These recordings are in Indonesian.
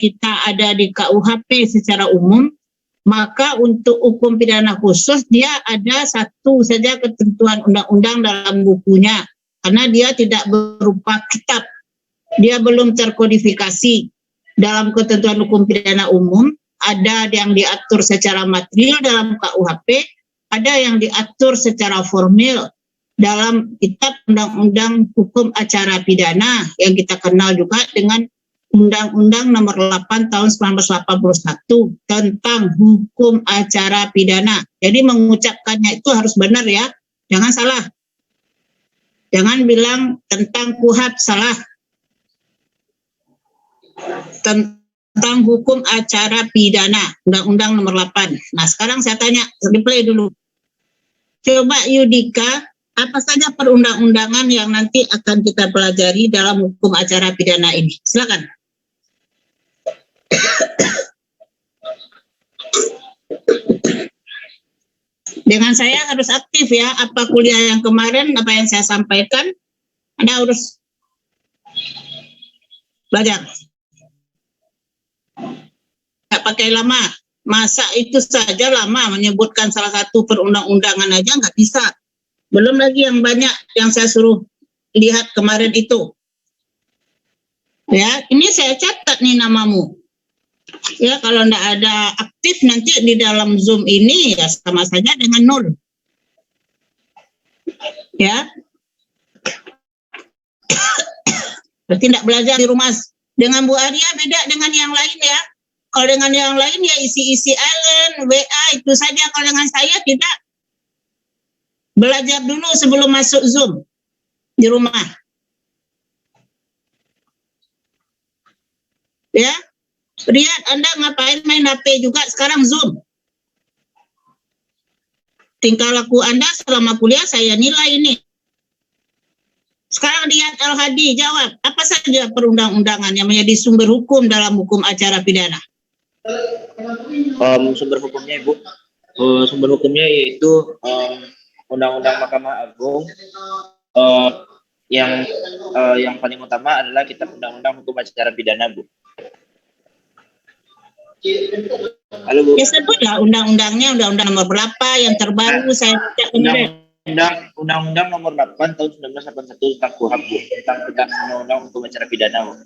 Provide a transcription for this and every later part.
kita ada di KUHP secara umum, maka untuk hukum pidana khusus dia ada satu saja ketentuan undang-undang dalam bukunya, karena dia tidak berupa kitab, dia belum terkodifikasi. Dalam ketentuan hukum pidana umum ada yang diatur secara material dalam KUHP, ada yang diatur secara formil dalam kitab Undang-Undang Hukum Acara Pidana yang kita kenal juga dengan Undang-Undang Nomor 8 Tahun 1981 tentang Hukum Acara Pidana. Jadi mengucapkannya itu harus benar ya, jangan salah. Jangan bilang tentang KUHP salah. Tentang Hukum Acara Pidana, Undang-Undang Nomor 8. Nah sekarang saya tanya, replay dulu. Coba Yudika, apa saja perundang-undangan yang nanti akan kita pelajari dalam hukum acara pidana ini? Silakan. Dengan saya harus aktif ya, apa kuliah yang kemarin, apa yang saya sampaikan, Anda harus belajar. Nggak pakai lama, masa itu saja lama menyebutkan salah satu perundang-undangan aja nggak bisa. Belum lagi yang banyak yang saya suruh lihat kemarin itu. Ya, ini saya catat nih namamu. Ya, kalau enggak ada aktif nanti di dalam Zoom ini ya sama saja dengan nol. Ya. Berarti enggak belajar di rumah. Dengan Bu Arya beda dengan yang lain ya. Kalau dengan yang lain ya isi-isi Allen, WA itu saja. Kalau dengan saya tidak. Belajar dulu sebelum masuk Zoom di rumah. Ya, lihat Anda ngapain main HP juga sekarang Zoom. Tingkah laku Anda selama kuliah saya nilai ini. Sekarang lihat Al-Hadi jawab, apa saja perundang-undangan yang menjadi sumber hukum dalam hukum acara pidana? Sumber hukumnya Ibu, sumber hukumnya yaitu Undang-Undang Mahkamah Agung, yang paling utama adalah Kitab Undang-Undang Hukum Acara Pidana, Bu. Halo, Bu. Ya sebutlah undang-undangnya, undang-undang nomor berapa yang terbaru saya baca kemarin. Undang-Undang Nomor 8 Tahun 1981 tentang KUHP, Bu, tentang Undang-Undang Hukum Acara Pidana, Bu.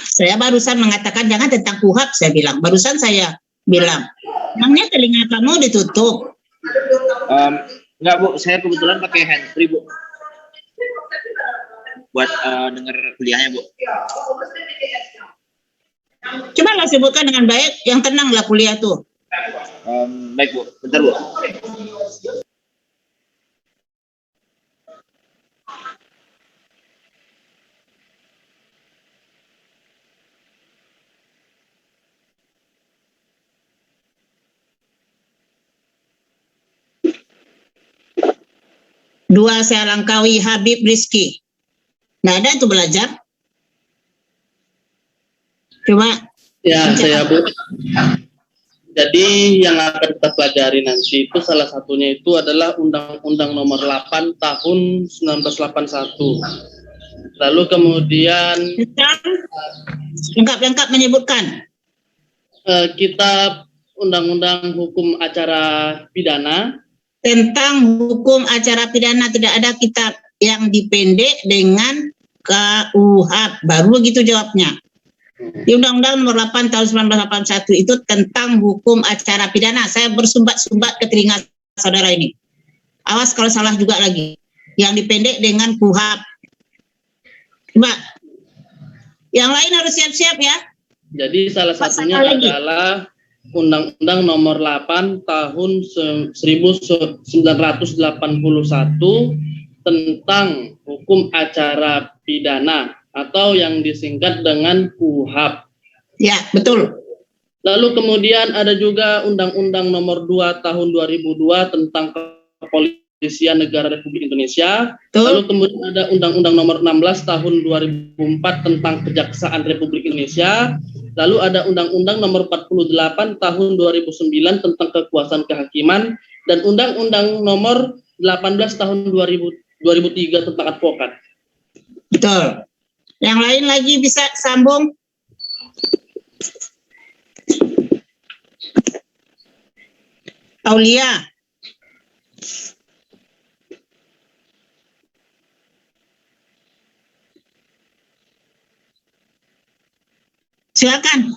Saya barusan mengatakan jangan tentang KUHP, saya bilang. Barusan saya bilang, emangnya telinga kamu ditutup? Enggak, Bu, saya kebetulan pakai handsfree, Bu, buat dengar kuliahnya, Bu. Cobalah sebutkan dengan baik, yang tenanglah kuliah tuh. Baik, Bu, bentar, Bu. Dua saya Langkawi Habib Rizki. Nggak ada itu belajar. Coba. Ya, saya Bu. Jadi yang akan kita pelajari nanti itu salah satunya itu adalah Undang-Undang Nomor 8 Tahun 1981. Lalu kemudian lengkap menyebutkan Kitab Undang-Undang Hukum Acara Pidana. Tentang hukum acara pidana tidak ada kitab yang dipendek dengan KUHP. Baru begitu jawabnya. Di Undang-Undang Nomor 8 Tahun 1981 itu tentang hukum acara pidana. Saya bersumbat-sumbat ke telinga saudara ini. Awas kalau salah juga lagi. Yang dipendek dengan KUHP. Coba. Yang lain harus siap-siap ya. Jadi salah satunya adalah Undang-Undang Nomor 8 Tahun 1981 tentang hukum acara pidana atau yang disingkat dengan KUHP. Ya, betul. Lalu kemudian ada juga Undang-Undang Nomor 2 Tahun 2002 tentang Kepolisian Negara Republik Indonesia. Betul. Lalu kemudian ada Undang-Undang Nomor 16 Tahun 2004 tentang Kejaksaan Republik Indonesia. Lalu ada Undang-Undang Nomor 48 Tahun 2009 tentang Kekuasaan Kehakiman dan Undang-Undang Nomor 18 Tahun 2003 tentang advokat. Betul. Yang lain lagi bisa sambung? Aulia. Silakan.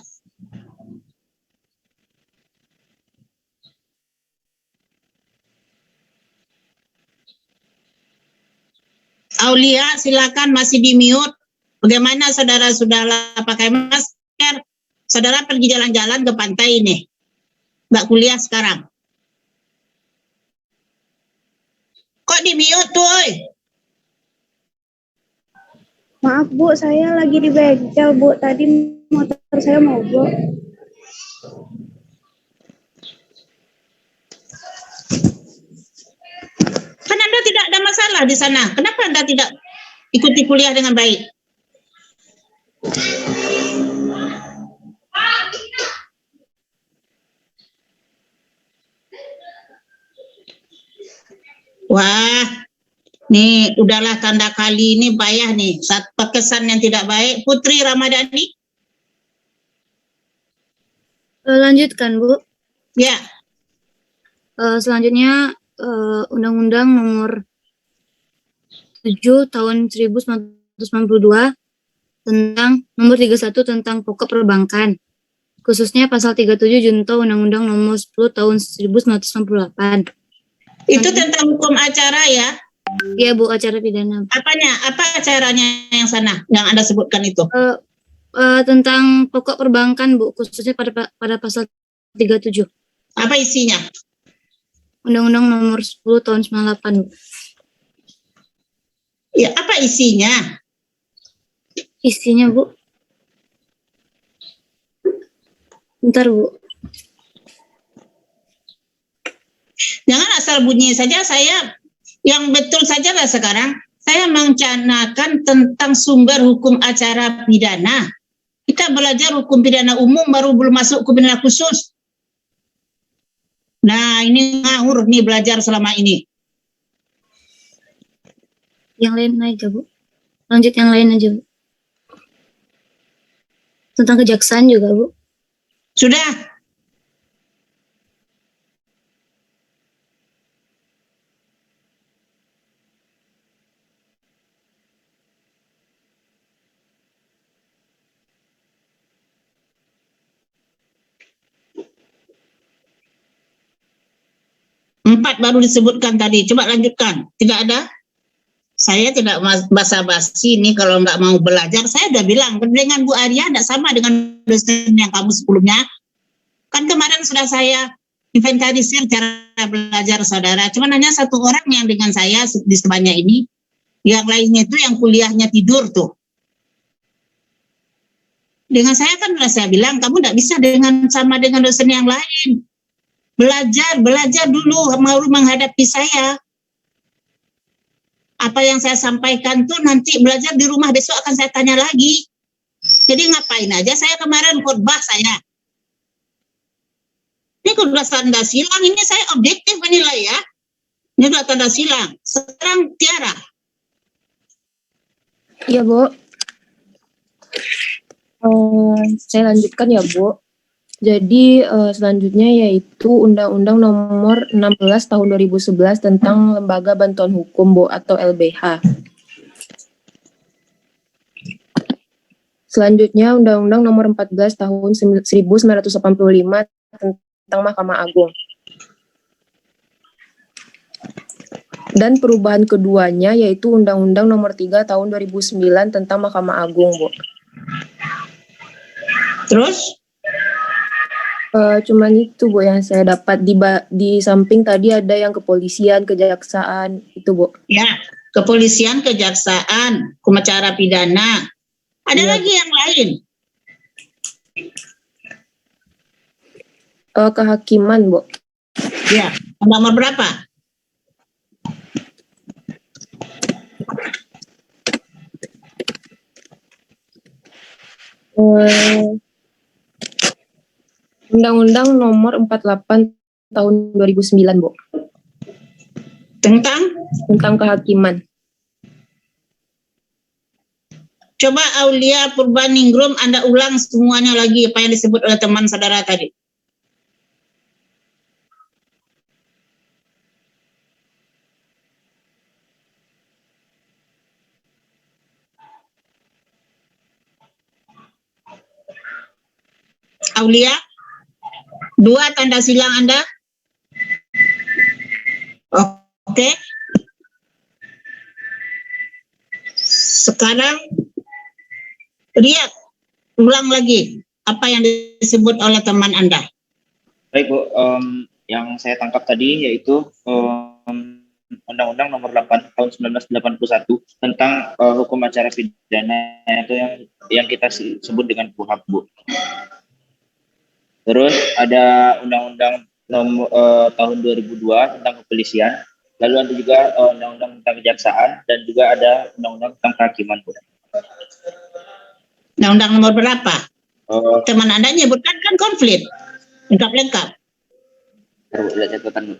Aulia, silakan, masih di mute. Bagaimana saudara-saudara pakai masker? Saudara pergi jalan-jalan ke pantai ini. Nggak kuliah sekarang. Kok di mute tuh, oi? Maaf Bu, saya lagi di bengkel Bu. Tadi motor saya mogok. Kan Anda tidak ada masalah di sana. Kenapa Anda tidak ikuti kuliah dengan baik? Wah, nih udahlah tanda kali ini payah nih. Satu kesan yang tidak baik. Putri Ramadhani. Lanjutkan Bu. Ya, Selanjutnya Undang-Undang Nomor 7 Tahun 1992 tentang Nomor 31 tentang Pokok Perbankan. Khususnya pasal 37 junto Undang-Undang Nomor 10 Tahun 1998. itu tentang hukum acara ya. Iya Bu, acara pidana. Apanya? Apa acaranya yang sana yang Anda sebutkan itu? Tentang pokok perbankan Bu, khususnya pada pasal 37. Apa isinya? Undang-Undang Nomor 10 Tahun 98 Bu. Ya, apa isinya? Isinya Bu. Bentar Bu. Jangan asal bunyi saja. Saya yang betul saja lah sekarang. Saya mencanangkan tentang sumber hukum acara pidana. Kita belajar hukum pidana umum, baru belum masuk hukum pidana khusus. Nah, ini ngawur nih belajar selama ini. Yang lain aja Bu. Lanjut yang lain aja Bu. Tentang kejaksaan juga Bu. Sudah. Empat baru disebutkan tadi. Coba lanjutkan. Tidak ada? Saya tidak basa-basi ini kalau nggak mau belajar. Saya udah bilang, dengan Bu Arya tidak sama dengan dosen yang kamu sebelumnya. Kan kemarin sudah saya inventarisir cara belajar saudara. Cuma hanya satu orang yang dengan saya di sebanyak ini. Yang lainnya itu yang kuliahnya tidur tuh. Dengan saya kan sudah saya bilang, kamu tidak bisa sama dengan dosen yang lain. Belajar dulu mau menghadapi saya. Apa yang saya sampaikan tuh nanti belajar di rumah, besok akan saya tanya lagi. Jadi ngapain aja saya kemarin khotbah saya. Ini khotbah tanda silang, ini saya objektif menilai ya. Ini khotbah tanda silang. Sekarang Tiara. Iya Bu. Saya lanjutkan ya Bu. Jadi selanjutnya yaitu Undang-Undang Nomor 16 Tahun 2011 tentang Lembaga Bantuan Hukum Bu atau LBH. Selanjutnya Undang-Undang Nomor 14 Tahun 1985 tentang Mahkamah Agung. Dan perubahan keduanya yaitu Undang-Undang Nomor 3 Tahun 2009 tentang Mahkamah Agung Bu. Terus? Cuman itu Bu yang saya dapat di samping tadi ada yang kepolisian, kejaksaan itu Bu. Ya, kepolisian, kejaksaan, hukum acara pidana. Ada Ya. lagi yang lain? Kehakiman Bu. Ya, nomor berapa? Undang-Undang Nomor 48 Tahun 2009 Bu. Tentang kehakiman. Coba Aulia Purbaningrum Anda ulang semuanya lagi apa yang disebut oleh teman saudara tadi. Aulia, 2 tanda silang Anda. Oke. Sekarang Riyad, ulang lagi apa yang disebut oleh teman Anda. Baik Bu, yang saya tangkap tadi yaitu Undang-Undang Nomor 8 Tahun 1981 tentang hukum acara pidana, itu yang kita sebut dengan KUHP, Bu. Terus ada Undang-Undang tahun 2002 tentang kepolisian, lalu ada juga Undang-Undang tentang kejaksaan, dan juga ada Undang-Undang tentang kehakiman, Bu. Undang-undang nomor berapa? Teman Anda nyebutkan kan konflik. Lengkap-lengkap. Terus lihat catatan, Bu.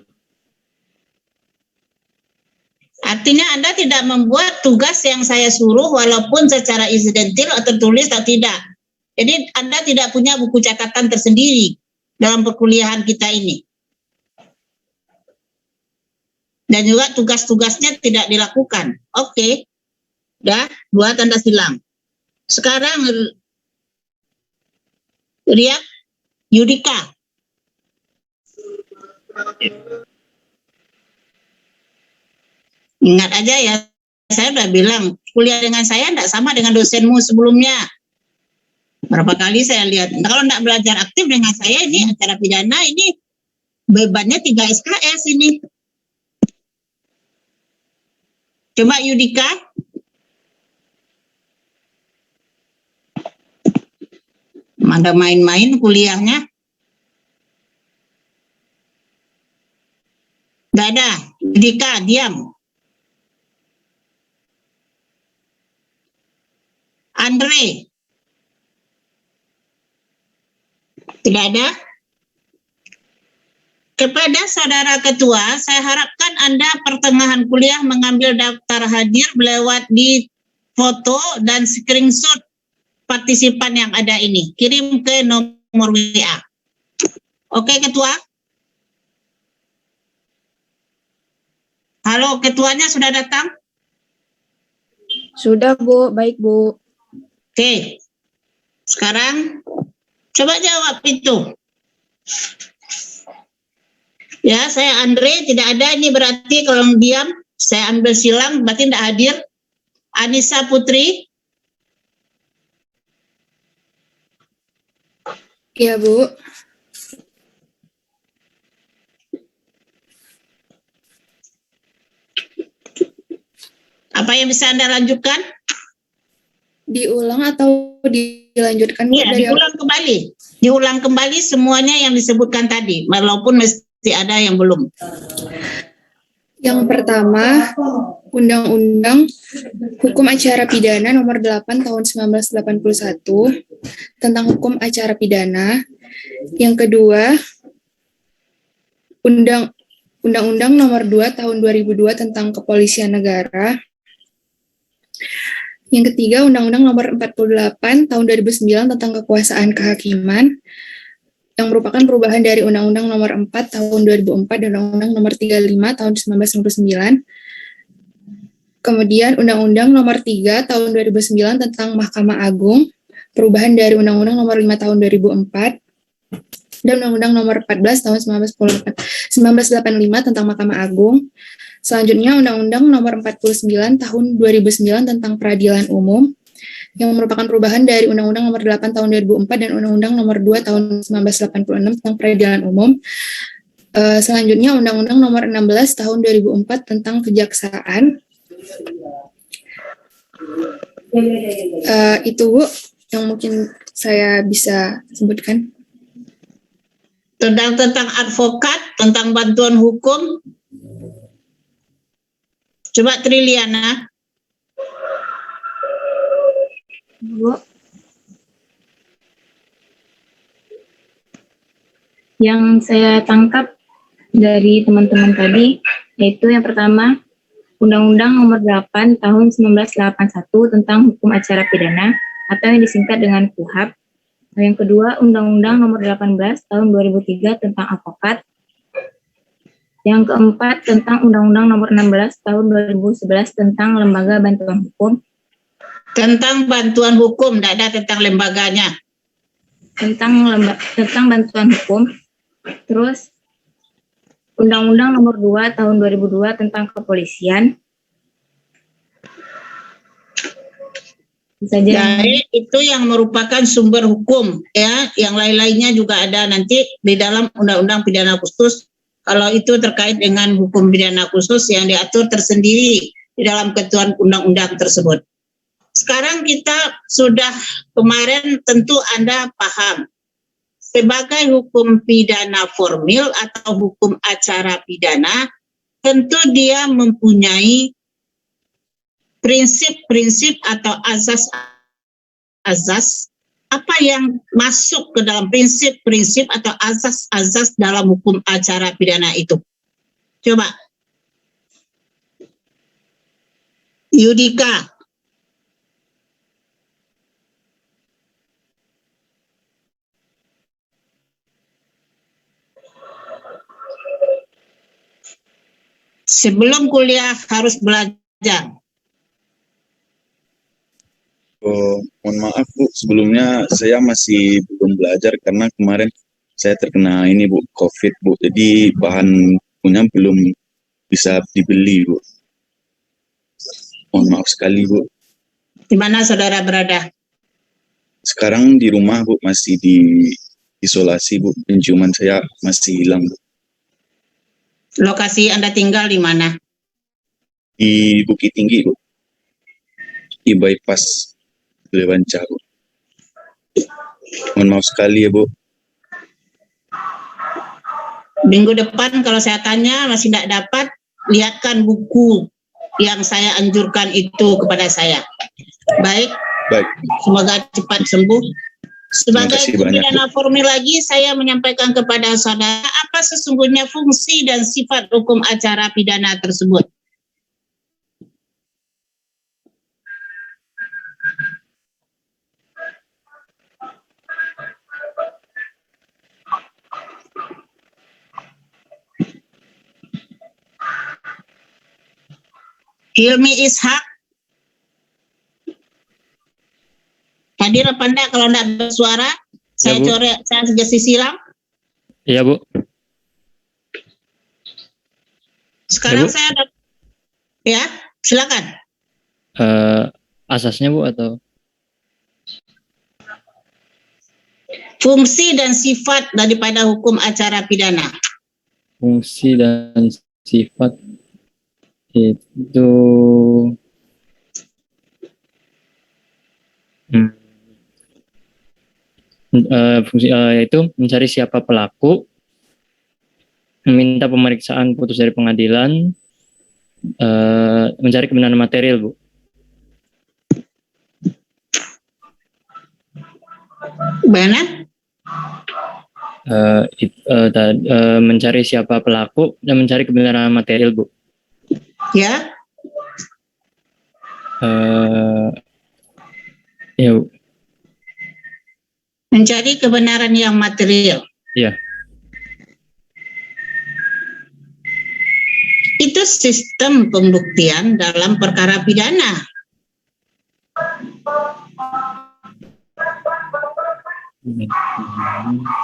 Artinya Anda tidak membuat tugas yang saya suruh walaupun secara insidentil atau tertulis atau tidak. Jadi Anda tidak punya buku catatan tersendiri dalam perkuliahan kita ini. Dan juga tugas-tugasnya tidak dilakukan. Oke. Udah, 2 tanda silang. Sekarang Riyad, Yudika. Ingat aja ya, saya udah bilang kuliah dengan saya tidak sama dengan dosenmu sebelumnya. Berapa kali saya lihat, kalau tidak belajar aktif dengan saya ini acara pidana ini bebannya 3 SKS ini. Coba Yudika. Ada main-main kuliahnya. Tidak ada. Yudika, diam. Andre. Tidak ada. Kepada saudara ketua, saya harapkan Anda pertengahan kuliah mengambil daftar hadir lewat di foto dan screenshot partisipan yang ada ini. Kirim ke nomor WA. Oke, ketua? Halo, ketuanya sudah datang? Sudah, Bu. Baik, Bu. Oke. Sekarang coba jawab itu. Ya, saya Andre, tidak ada. Ini berarti kalau diam, saya ambil silang, berarti tidak hadir. Anissa Putri. Iya, Bu. Apa yang bisa Anda lanjutkan? Diulang atau dilanjutkan, Bu? Ya, dari diulang kembali. Diulang kembali semuanya yang disebutkan tadi, walaupun mesti ada yang belum. Yang pertama, Undang-Undang Hukum Acara Pidana Nomor 8 Tahun 1981 tentang hukum acara pidana. Yang kedua, Undang-Undang Nomor 2 Tahun 2002 tentang Kepolisian Negara. Yang ketiga, Undang-Undang Nomor 48 Tahun 2009 tentang Kekuasaan Kehakiman, yang merupakan perubahan dari Undang-Undang Nomor 4 Tahun 2004 dan Undang-Undang Nomor 35 Tahun 1999. Kemudian Undang-Undang Nomor 3 Tahun 2009 tentang Mahkamah Agung, perubahan dari Undang-Undang Nomor 5 Tahun 2004 dan Undang-Undang Nomor 14 Tahun 1985 tentang Mahkamah Agung. Selanjutnya Undang-Undang Nomor 49 Tahun 2009 tentang Peradilan Umum, yang merupakan perubahan dari Undang-Undang Nomor 8 Tahun 2004 dan Undang-Undang Nomor 2 Tahun 1986 tentang Peradilan Umum. Selanjutnya Undang-Undang Nomor 16 Tahun 2004 tentang Kejaksaan. Itu, Bu, yang mungkin saya bisa sebutkan. Tentang advokat, tentang bantuan hukum. Coba Triliana. Bu. Yang saya tangkap dari teman-teman tadi, yaitu yang pertama, Undang-Undang Nomor 8 Tahun 1981 tentang Hukum Acara Pidana, atau yang disingkat dengan KUHP. Yang kedua, Undang-Undang Nomor 18 Tahun 2003 tentang Advokat. Yang keempat, tentang Undang-Undang Nomor 16 Tahun 2011 tentang Lembaga Bantuan Hukum. Tentang bantuan hukum, tidak ada tentang lembaganya. tentang bantuan hukum. Terus Undang-Undang Nomor 2 Tahun 2002 tentang kepolisian. Saja. Jadi itu yang merupakan sumber hukum ya, yang lain-lainnya juga ada nanti di dalam Undang-Undang Pidana Khusus. Kalau itu terkait dengan hukum pidana khusus yang diatur tersendiri di dalam ketentuan undang-undang tersebut. Sekarang kita sudah kemarin tentu Anda paham sebagai hukum pidana formil atau hukum acara pidana, tentu dia mempunyai prinsip-prinsip atau azas apa yang masuk ke dalam prinsip-prinsip atau azas-azas dalam hukum acara pidana itu. Coba. Yudika. Sebelum kuliah harus belajar. Oh, mohon maaf Bu, sebelumnya saya masih belum belajar karena kemarin saya terkena ini Bu, COVID Bu, jadi bahan punya belum bisa dibeli Bu. Mohon maaf sekali Bu. Di mana saudara berada? Sekarang di rumah Bu, masih di isolasi Bu, penciuman saya masih hilang Bu. Lokasi Anda tinggal di mana? Di Bukit Tinggi Bu, di bypass Lewanca Bu. Mohon maaf sekali ya Bu. Minggu depan kalau saya tanya masih tidak dapat, lihatkan buku yang saya anjurkan itu kepada saya. Baik, semoga cepat sembuh. Sebagai pidana formil lagi, saya menyampaikan kepada saudara apa sesungguhnya fungsi dan sifat hukum acara pidana tersebut. Hilmi Ishak. Hadir apa enggak? Kalau enggak bersuara, saya coret, saya sugesti silang. Iya, Bu. Sekarang ya, Bu. saya ada, ya, silakan. Asasnya Bu atau? Fungsi dan sifat daripada hukum acara pidana. Fungsi dan sifat itu fungsi yaitu mencari siapa pelaku, meminta pemeriksaan putus dari pengadilan, mencari kebenaran material Bu. Mana? Mencari siapa pelaku dan mencari kebenaran material Bu. Ya. Ya Bu. Mencari kebenaran yang material. Iya. Itu sistem pembuktian dalam perkara pidana.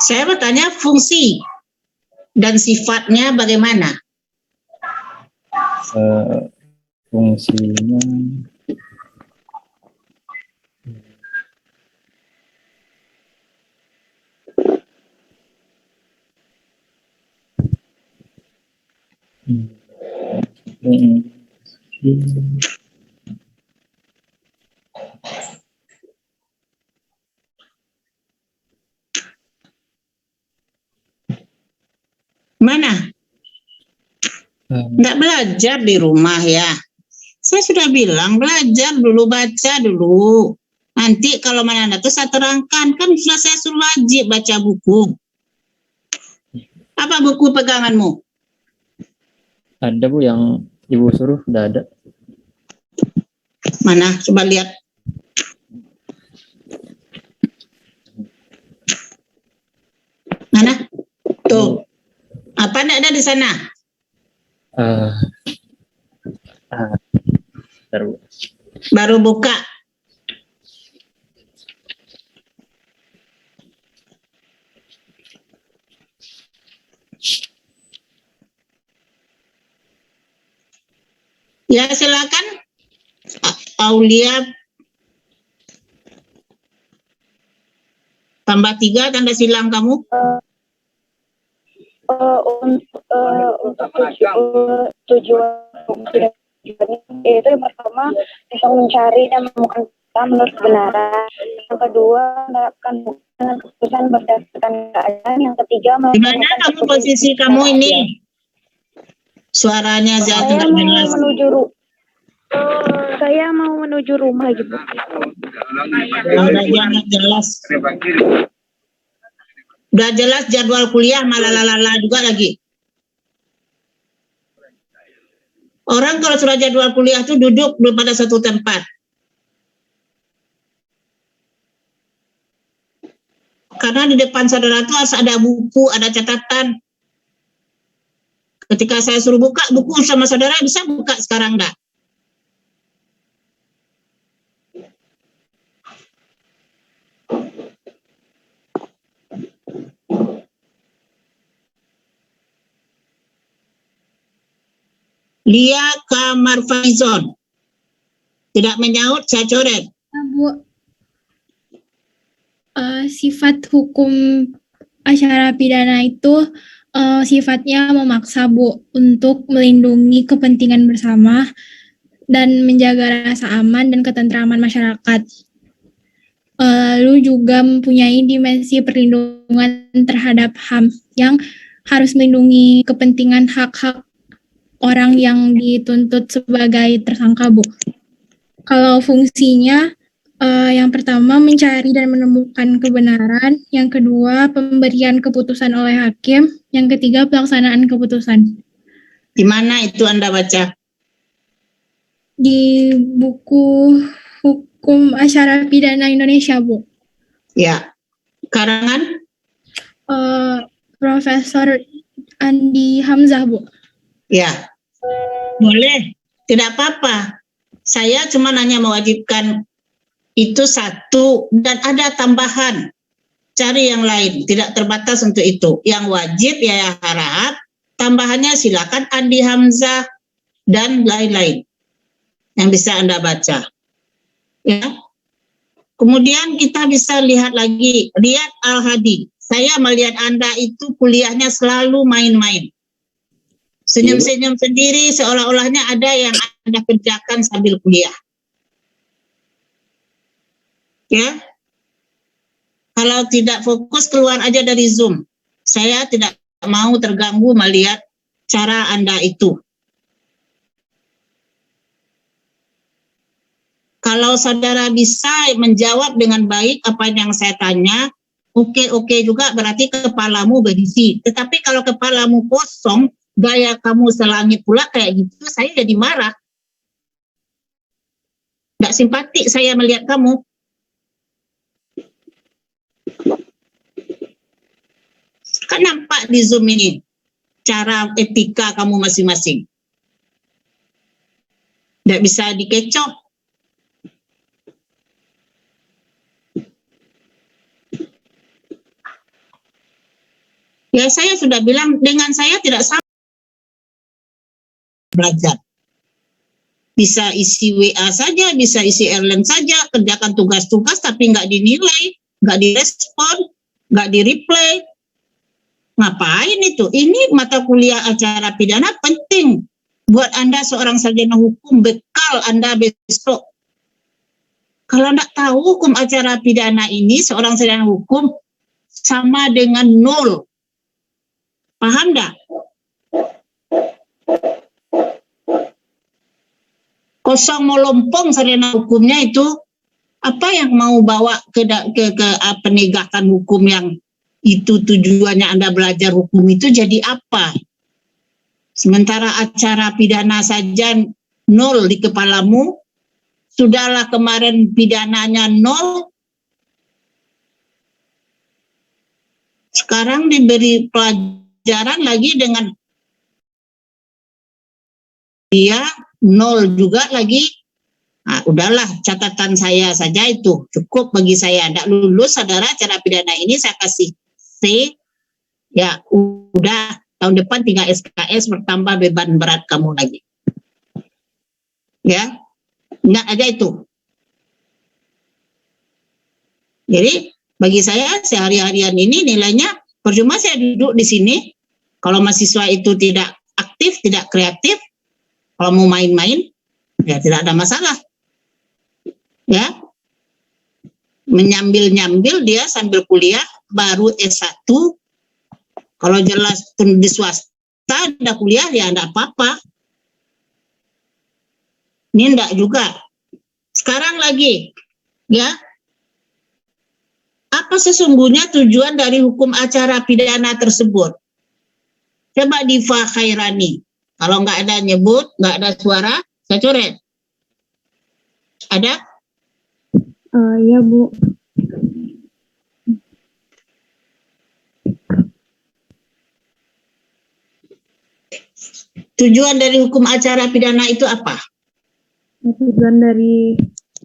Saya bertanya fungsi dan sifatnya bagaimana? Fungsinya mana? Nggak belajar di rumah ya. Saya sudah bilang belajar dulu, baca dulu. Nanti kalau mana itu saya terangkan, kan sudah saya suruh wajib baca buku. Apa buku peganganmu? ada Bu yang Ibu suruh, sudah ada. Mana? Coba lihat. Mana? Tuh. Apa enggak ada di sana? Baru buka. Ya, silakan. Aulia. Tambah 3 tanda silang kamu. Untuk tujuan itu yang pertama bisa mencari dan menemukan fakta menurut kebenaran. Yang kedua menerapkan bukti dengan keputusan berdasarkan keadaan. Yang ketiga Di mana kamu posisi kamu ini? Suaranya saya tidak mau jelas. saya mau menuju rumah gitu. Suaranya nggak jelas. Udah jelas jadwal kuliah malah lalala juga lagi. Orang kalau sudah jadwal kuliah tuh duduk pada satu tempat. Karena di depan saudara tuh harus ada buku, ada catatan. Ketika saya suruh buka buku sama saudara, bisa buka sekarang enggak? Lia Kamarfaizon. Tidak menyaut, saya coret. Bu, sifat hukum acara pidana itu sifatnya memaksa, Bu, untuk melindungi kepentingan bersama dan menjaga rasa aman dan ketentraman masyarakat. Lalu juga mempunyai dimensi perlindungan terhadap HAM yang harus melindungi kepentingan hak-hak orang yang dituntut sebagai tersangka, Bu. Kalau fungsinya, yang pertama mencari dan menemukan kebenaran, yang kedua pemberian keputusan oleh hakim, yang ketiga pelaksanaan keputusan. Di mana itu Anda baca? Di buku Hukum Acara Pidana Indonesia, Bu. Ya. Karangan? Profesor Andi Hamzah, Bu. Ya. Boleh. Tidak apa-apa. Saya cuma hanya mewajibkan itu satu dan ada tambahan. Cari yang lain, tidak terbatas untuk itu. Yang wajib ya harap, tambahannya silakan Andi Hamzah dan lain-lain yang bisa Anda baca. Ya. Kemudian kita bisa lihat lagi, Riyad Al-Hadi. Saya melihat Anda itu kuliahnya selalu main-main. Senyum-senyum sendiri seolah-olahnya ada yang Anda kerjakan sambil kuliah. Ya. Kalau tidak fokus keluar aja dari Zoom. Saya tidak mau terganggu melihat cara Anda itu. Kalau saudara bisa menjawab dengan baik apa yang saya tanya, oke juga berarti kepalamu berisi. Tetapi kalau kepalamu kosong, gaya kamu selangit pula kayak gitu, saya jadi marah. Nggak simpatik saya melihat kamu. Kan nampak di Zoom ini cara etika kamu masing-masing. Nggak bisa dikecoh. Ya saya sudah bilang dengan saya tidak sama belajar. Bisa isi WA saja, bisa isi Erlang saja, kerjakan tugas-tugas tapi nggak dinilai, nggak direspon, nggak di-replay. Ngapain itu? Ini mata kuliah acara pidana penting buat Anda seorang sarjana hukum, bekal Anda besok. Kalau nggak tahu hukum acara pidana ini, seorang sarjana hukum sama dengan 0. Paham nggak? Kosong melompong sarjana hukumnya itu, apa yang mau bawa ke penegakan hukum yang itu tujuannya Anda belajar hukum itu jadi apa? Sementara acara pidana saja 0 di kepalamu, sudahlah kemarin pidananya 0, sekarang diberi pelajaran lagi dengan dia 0 juga lagi. Nah, udahlah catatan saya saja itu cukup bagi saya. Tidak lulus saudara acara pidana ini saya kasih C. Ya udah tahun depan tinggal SKS bertambah beban berat kamu lagi. Ya, nggak ada itu. Jadi bagi saya sehari-harian ini nilainya percuma saya duduk di sini. Kalau mahasiswa itu tidak aktif, tidak kreatif, kalau mau main-main, ya tidak ada masalah. Ya, menyambil-nyambil dia sambil kuliah, baru S1. Kalau jelas di swasta ada kuliah, ya enggak apa-apa. Ini enggak juga. Sekarang lagi, ya, apa sesungguhnya tujuan dari hukum acara pidana tersebut? Coba Diva Khairani. Kalau nggak ada nyebut, nggak ada suara, saya coret. Ada? Ya, Bu. Tujuan dari hukum acara pidana itu apa? Tujuan dari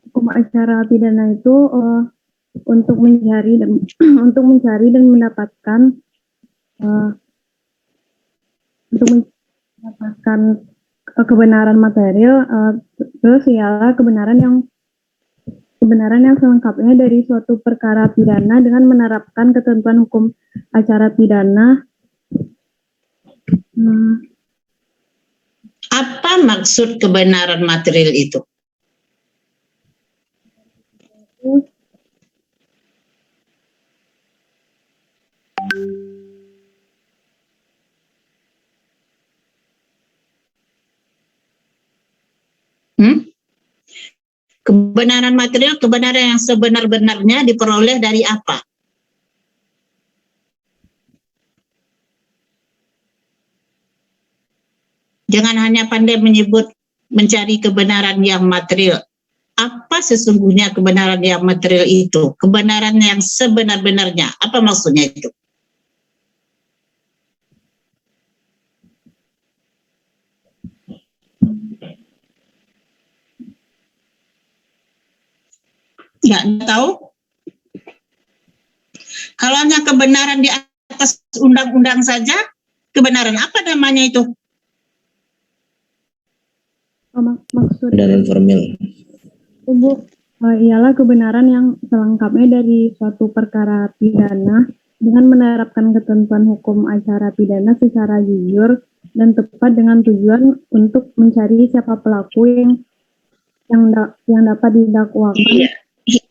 hukum acara pidana itu untuk mencari dan mendapatkan kebenaran material, terus ialah kebenaran yang selengkapnya dari suatu perkara pidana dengan menerapkan ketentuan hukum acara pidana. Apa maksud kebenaran material itu? Kebenaran material, kebenaran yang sebenar-benarnya diperoleh dari apa? Jangan hanya pandai menyebut mencari kebenaran yang material. Apa sesungguhnya kebenaran yang material itu? Kebenaran yang sebenar-benarnya. Apa maksudnya itu? Ya, tahu? Kalau hanya kebenaran di atas undang-undang saja, kebenaran apa namanya itu? Maksud Kebenaran formal. Bu, ialah kebenaran yang selengkapnya dari suatu perkara pidana dengan menerapkan ketentuan hukum acara pidana secara jujur dan tepat dengan tujuan untuk mencari siapa pelaku yang dapat didakwakan. Iya.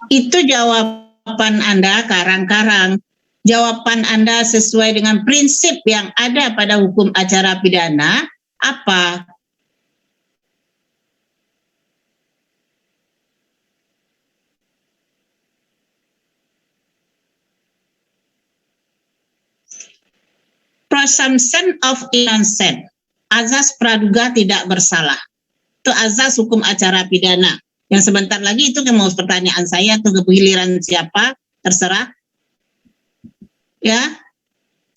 Itu jawaban Anda karang-karang. Jawaban Anda sesuai dengan prinsip yang ada pada hukum acara pidana apa? Presumption of innocence, azas praduga tidak bersalah. Itu azas hukum acara pidana. Yang sebentar lagi itu mau pertanyaan saya tuh giliran siapa, terserah. Ya,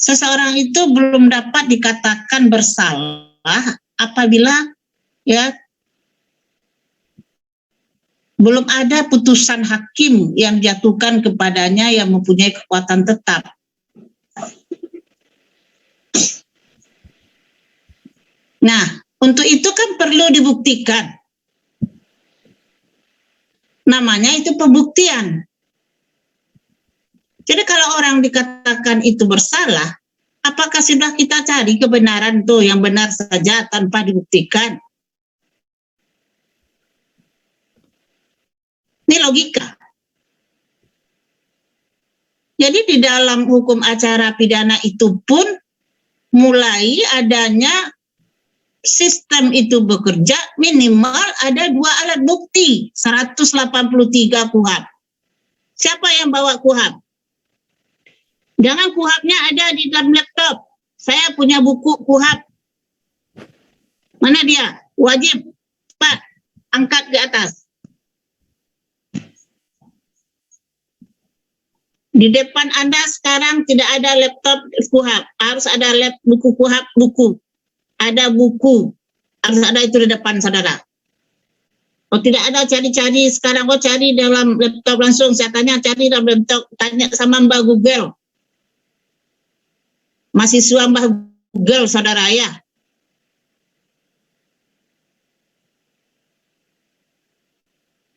seseorang itu belum dapat dikatakan bersalah apabila ya belum ada putusan hakim yang dijatuhkan kepadanya yang mempunyai kekuatan tetap. Nah, untuk itu kan perlu dibuktikan. Namanya itu pembuktian. Jadi kalau orang dikatakan itu bersalah, apakah sudah kita cari kebenaran tuh yang benar saja tanpa dibuktikan? Ini logika. Jadi di dalam hukum acara pidana itu pun mulai adanya sistem itu bekerja minimal ada 2 alat bukti, 183 KUHP. Siapa yang bawa KUHP? Jangan KUHP-nya ada di dalam laptop. Saya punya buku KUHP. Mana dia? Wajib. Cepat, angkat ke atas. Di depan Anda sekarang tidak ada laptop KUHP. Harus ada buku KUHP, buku. Ada buku, harus ada itu di depan saudara. Oh tidak ada, cari-cari sekarang, cari dalam laptop langsung, saya tanya cari dalam laptop, tanya sama Mbak Google. Mahasiswa Mbak Google saudara ya.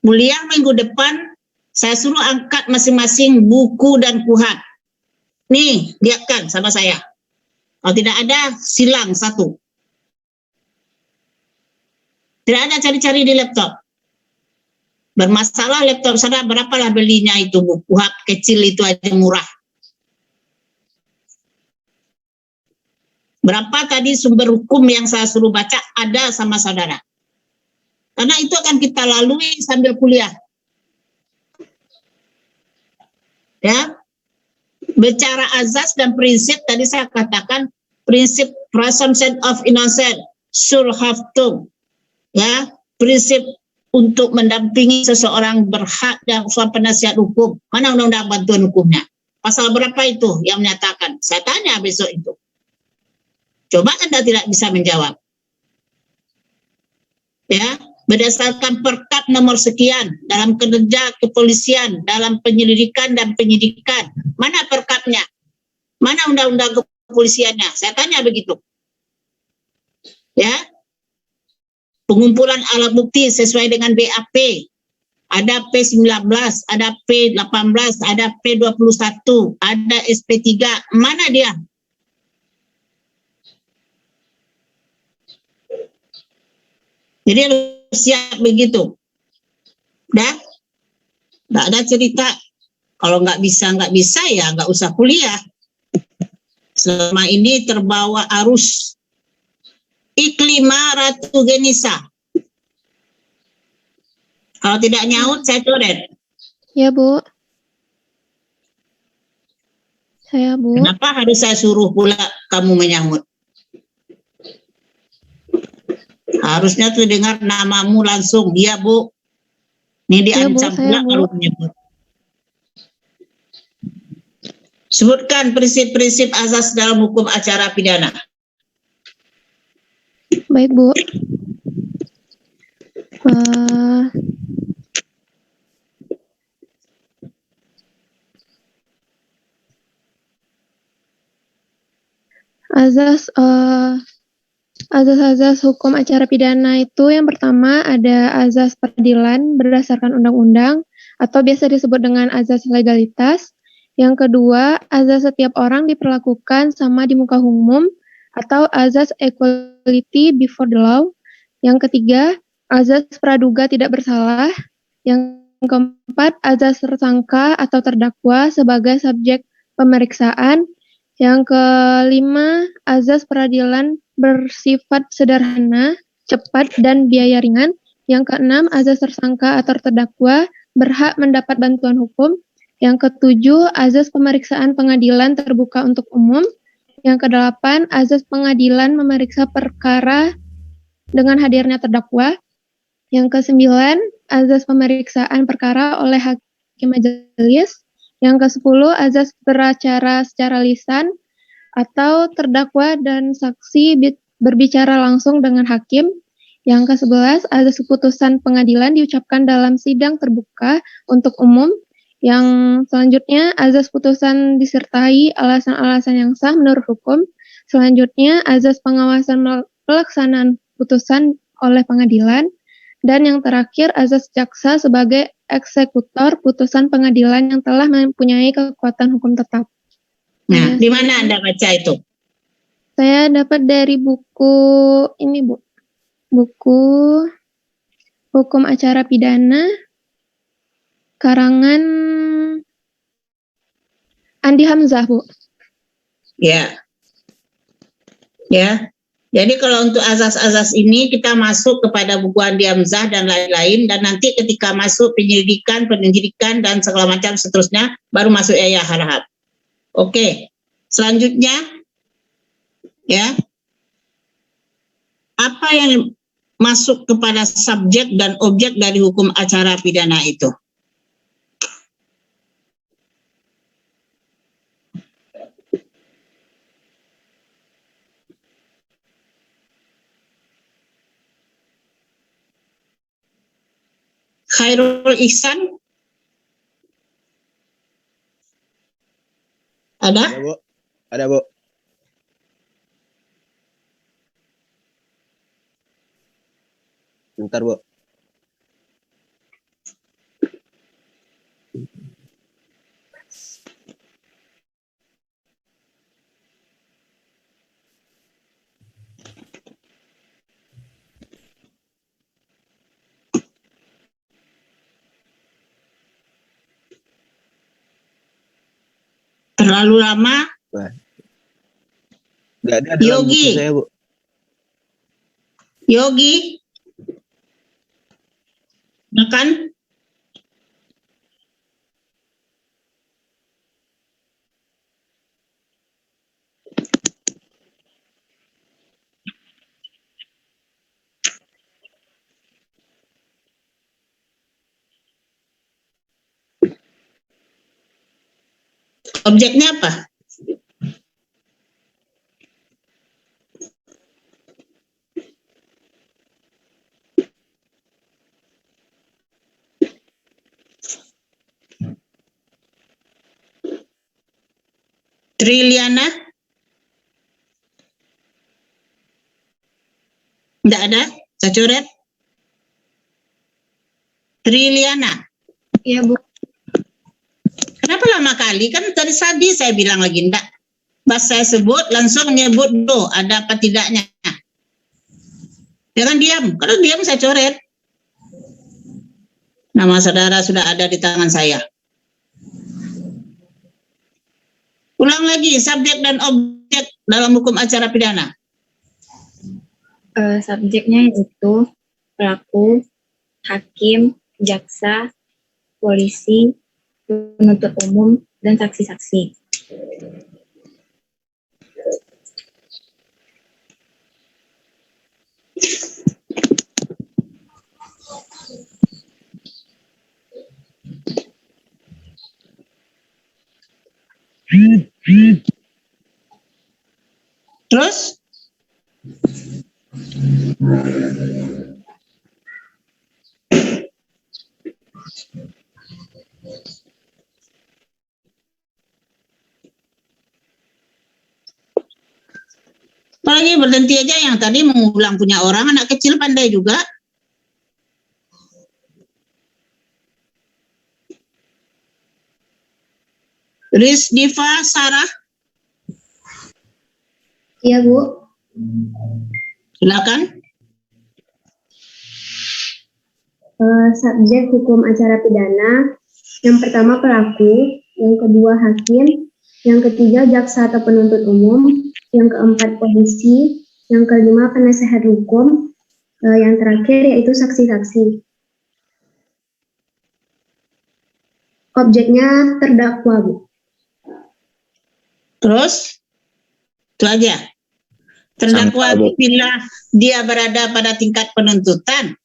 Kuliah minggu depan saya suruh angkat masing-masing buku dan kuhab. Nih, lihatkan sama saya. Kalau tidak ada, silang satu. Tidak ada cari-cari di laptop. Bermasalah laptop sana, berapalah belinya itu buku hub kecil itu aja murah. Berapa tadi sumber hukum yang saya suruh baca ada sama saudara. Karena itu akan kita lalui sambil kuliah. Ya, bicara azas dan prinsip tadi saya katakan prinsip presumption of innocence should have to, ya, prinsip untuk mendampingi seseorang berhak dan seorang penasihat hukum. Mana undang-undang bantuan hukumnya? Pasal berapa itu yang menyatakan? Saya tanya besok itu. Coba Anda tidak bisa menjawab. Ya, berdasarkan perkap nomor sekian dalam kinerja kepolisian, dalam penyelidikan dan penyidikan. Mana perkapnya? Mana undang-undang kepolisiannya? Saya tanya begitu. Ya. Pengumpulan alat bukti sesuai dengan BAP. Ada P19, ada P18, ada P21, ada SP3. Mana dia? Jadi harus siap begitu. Dah? Nggak ada cerita. Kalau nggak bisa ya nggak usah kuliah. Selama ini terbawa arus Iklima Ratu Genisa. Kalau tidak nyaut, saya coret. Ya, Bu. Saya, Bu. Kenapa harus saya suruh pula kamu menyahut? Harusnya terdengar namamu langsung. Iya, Bu. Ini diancam pula kalau menyebut. Sebutkan prinsip-prinsip asas dalam hukum acara pidana. Baik, Bu. Azas hukum acara pidana itu yang pertama ada azas peradilan berdasarkan undang-undang atau biasa disebut dengan azas legalitas. Yang kedua, azas setiap orang diperlakukan sama di muka umum atau azas equality before the law. Yang ketiga, azas praduga tidak bersalah. Yang keempat, azas tersangka atau terdakwa sebagai subjek pemeriksaan. Yang kelima, azas peradilan bersifat sederhana, cepat, dan biaya ringan. Yang keenam, azas tersangka atau terdakwa berhak mendapat bantuan hukum. Yang ketujuh, azas pemeriksaan pengadilan terbuka untuk umum. Yang kedelapan, azas pengadilan memeriksa perkara dengan hadirnya terdakwa. Yang kesembilan, azas pemeriksaan perkara oleh hakim majelis. Yang ke-10, azas beracara secara lisan atau terdakwa dan saksi berbicara langsung dengan hakim. Yang ke-11, azas keputusan pengadilan diucapkan dalam sidang terbuka untuk umum. Yang selanjutnya, azas putusan disertai alasan-alasan yang sah menurut hukum. Selanjutnya, azas pengawasan pelaksanaan putusan oleh pengadilan. Dan yang terakhir, azas jaksa sebagai eksekutor putusan pengadilan yang telah mempunyai kekuatan hukum tetap. Nah, di mana Anda baca itu? Saya dapat dari buku ini, Bu. Buku Hukum Acara Pidana karangan Andi Hamzah, Bu. Ya. Ya. Jadi kalau untuk azas-azas ini kita masuk kepada buku Andi Hamzah dan lain-lain, dan nanti ketika masuk penyelidikan dan segala macam seterusnya baru masuk Yahya Harahap. Oke. Selanjutnya ya. Apa yang masuk kepada subjek dan objek dari hukum acara pidana itu? Khairul Ihsan? Ada? Ada, Bu. Ada, Bu. Bentar, Bu. Terlalu lama. Nggak ada dalam buku Yogi. saya, Bu. Yogi. Makan. Objeknya apa? Triliana? Tidak ada? Saya coret. Triliana? Iya, Bu. Kenapa lama kali? Kan tadi saya bilang lagi enggak. Pas saya sebut langsung nyebut do, ada apa tidaknya. Jangan diam. Kalau diam saya coret. Nama saudara sudah ada di tangan saya. Ulang lagi, subjek dan objek dalam hukum acara pidana. Subjeknya yaitu pelaku, hakim, jaksa, polisi, penuntut umum, dan saksi-saksi. Terus? Apalagi berhenti aja, yang tadi mengulang punya orang, anak kecil pandai juga. Rizdiva Sarah. Iya, Bu. Silakan. Subjek hukum acara pidana, yang pertama pelaku, yang kedua hakim, yang ketiga jaksa atau penuntut umum, yang keempat polisi, yang kelima penasehat hukum, yang terakhir yaitu saksi-saksi. Objeknya terdakwa, Bu. Terus? Itu aja. Terdakwa bila dia berada pada tingkat penuntutan.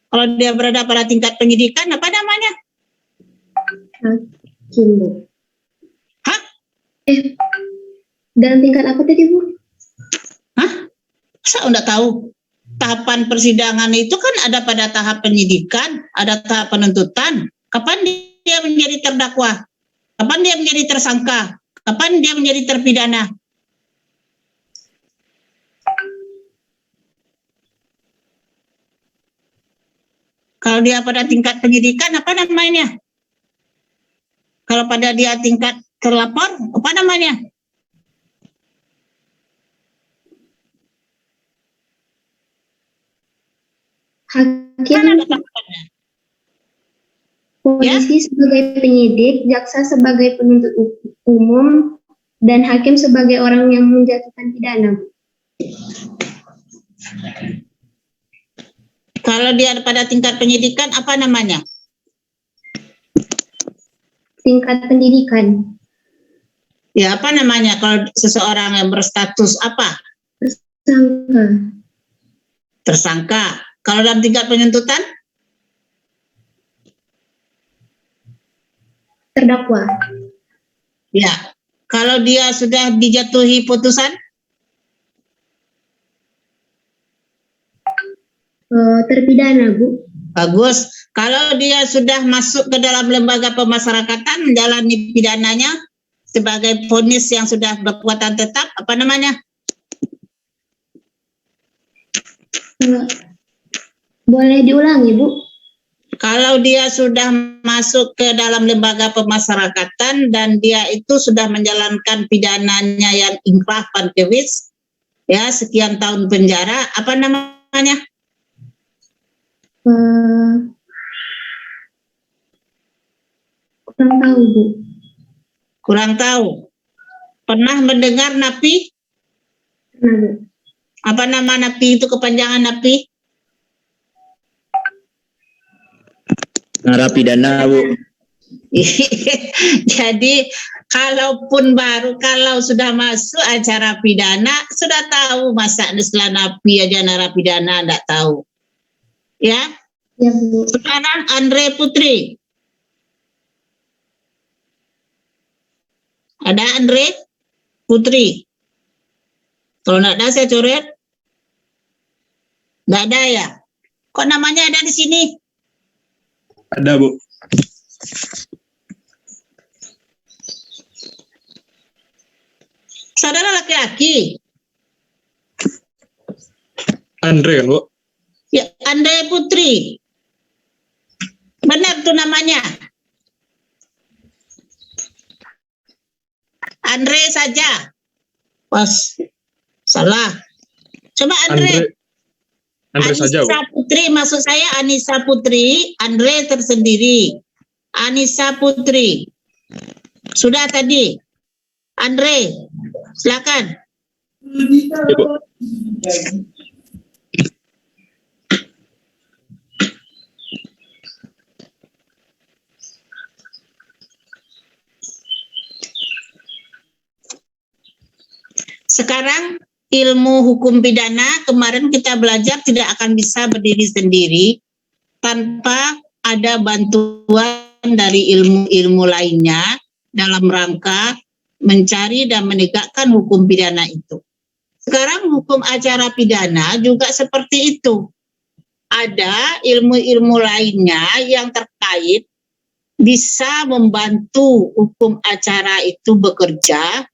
Kalau dia berada pada tingkat penyidikan, apa namanya? Hakim, Bu. Hah? Dalam tingkat apa tadi, Bu? Hah? Saya enggak tahu. Tahapan persidangan itu kan ada pada tahap penyidikan, ada tahap penuntutan. Kapan dia menjadi terdakwa? Kapan dia menjadi tersangka? Kapan dia menjadi terpidana? Kalau dia pada tingkat penyidikan, apa namanya? Kalau pada dia tingkat terlapor, apa namanya? Hakim, polisi sebagai penyidik, jaksa sebagai penuntut umum, dan hakim sebagai orang yang menjatuhkan pidana. Kalau dia pada tingkat penyidikan, apa namanya? Tingkat pendidikan. Ya, apa namanya kalau seseorang yang berstatus apa? Tersangka. Tersangka. Kalau dalam tingkat penuntutan? Terdakwa. Ya. Kalau dia sudah dijatuhi putusan? Terpidana, Bu. Bagus. Kalau dia sudah masuk ke dalam lembaga pemasyarakatan menjalani pidananya sebagai vonis yang sudah berkekuatan tetap, apa namanya? Boleh diulangi, Bu? Kalau dia sudah masuk ke dalam lembaga pemasyarakatan dan dia itu sudah menjalankan pidananya yang ingkrah pankewis, ya sekian tahun penjara, apa namanya? Kurang tahu, Bu. Kurang tahu. Pernah mendengar NAPI? Pernah, Bu. Apa nama NAPI itu, kepanjangan NAPI? Narapidana, Bu. Jadi kalaupun baru, kalau sudah masuk acara pidana, sudah tahu masa istilah NAPI aja narapidana enggak tahu. Ya. Ya, Bu. Sekarang Andre Putri. Ada Andre Putri? Kalau enggak ada saya coret. Enggak ada ya? Kok namanya ada di sini? Ada, Bu. Saudara laki-laki. Andre kan, Bu? Ya, Andre Putri. Benar tuh namanya. Andre saja. Pas salah. Coba Andre. Andre saja, Bu. Anissa Putri, maksud saya Anissa Putri, Andre tersendiri. Anissa Putri. Sudah tadi. Andre, silakan. Ya, Bu. Sekarang ilmu hukum pidana kemarin kita belajar tidak akan bisa berdiri sendiri tanpa ada bantuan dari ilmu-ilmu lainnya dalam rangka mencari dan menegakkan hukum pidana itu. Sekarang hukum acara pidana juga seperti itu. Ada ilmu-ilmu lainnya yang terkait bisa membantu hukum acara itu bekerja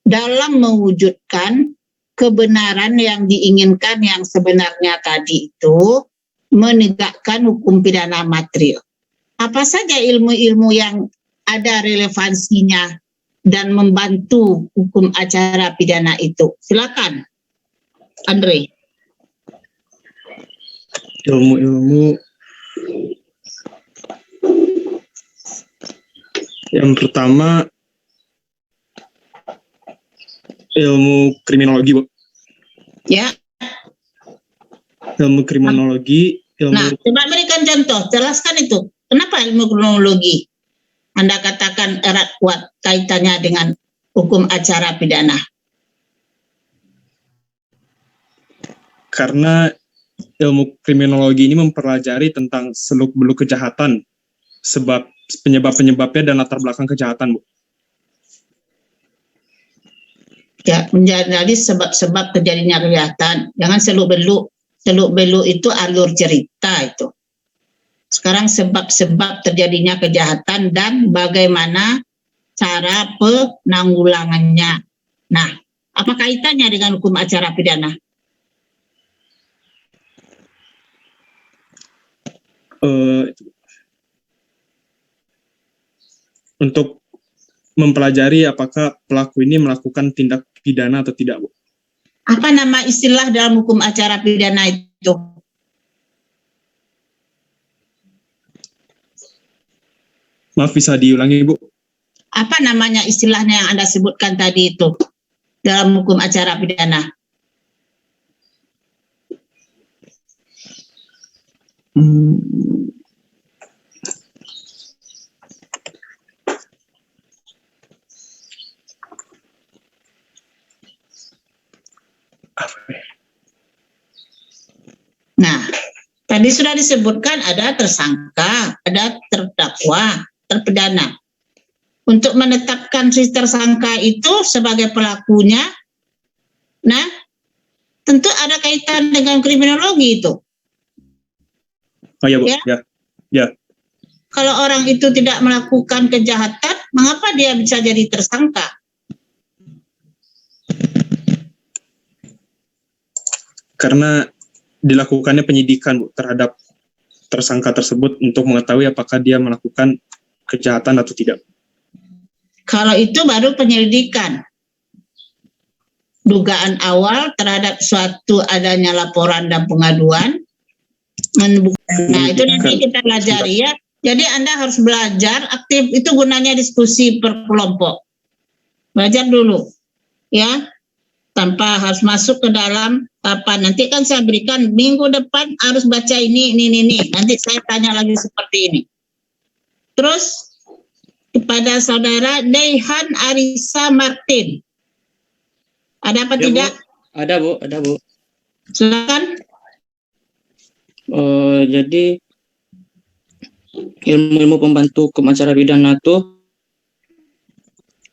dalam mewujudkan kebenaran yang diinginkan yang sebenarnya tadi itu menegakkan hukum pidana material. Apa saja ilmu-ilmu yang ada relevansinya dan membantu hukum acara pidana itu? Silakan, Andre. Ilmu-ilmu yang pertama ilmu kriminologi, Bu. Ya. Ilmu kriminologi, ilmu... Nah, coba berikan contoh, jelaskan itu. Kenapa ilmu kriminologi Anda katakan erat kuat kaitannya dengan hukum acara pidana? Karena ilmu kriminologi ini mempelajari tentang seluk-beluk kejahatan, sebab penyebab-penyebabnya dan latar belakang kejahatan, Bu. Ya, menjadi sebab-sebab terjadinya kejahatan. Jangan seluk-beluk. Seluk-beluk itu alur cerita itu. Sekarang sebab-sebab terjadinya kejahatan dan bagaimana cara penanggulangannya. Nah, apa kaitannya dengan hukum acara pidana? Untuk mempelajari apakah pelaku ini melakukan tindak pidana atau tidak, Bu. Apa nama istilah dalam hukum acara pidana itu? Maaf, bisa diulangi, Bu? Apa namanya istilahnya yang Anda sebutkan tadi itu dalam hukum acara pidana? Nah, tadi sudah disebutkan ada tersangka, ada terdakwa, terpidana. Untuk menetapkan si tersangka itu sebagai pelakunya, nah, tentu ada kaitan dengan kriminologi itu. Oh ya, Bu. Ya. Kalau orang itu tidak melakukan kejahatan, mengapa dia bisa jadi tersangka? Karena dilakukannya penyidikan, Bu, terhadap tersangka tersebut untuk mengetahui apakah dia melakukan kejahatan atau tidak. Kalau itu baru penyelidikan. Dugaan awal terhadap suatu adanya laporan dan pengaduan. Nah, itu nanti kita pelajari ya. Jadi Anda harus belajar aktif, itu gunanya diskusi per kelompok. belajar dulu, ya, tanpa harus masuk ke dalam apa. Nanti kan saya berikan minggu depan harus baca ini. Nanti saya tanya lagi seperti ini. Terus kepada saudara Deihan Arisa Martin, ada apa Ya, tidak? Bu. Ada, Bu. Silakan. Jadi ilmu pembantu hukum acara pidana tuh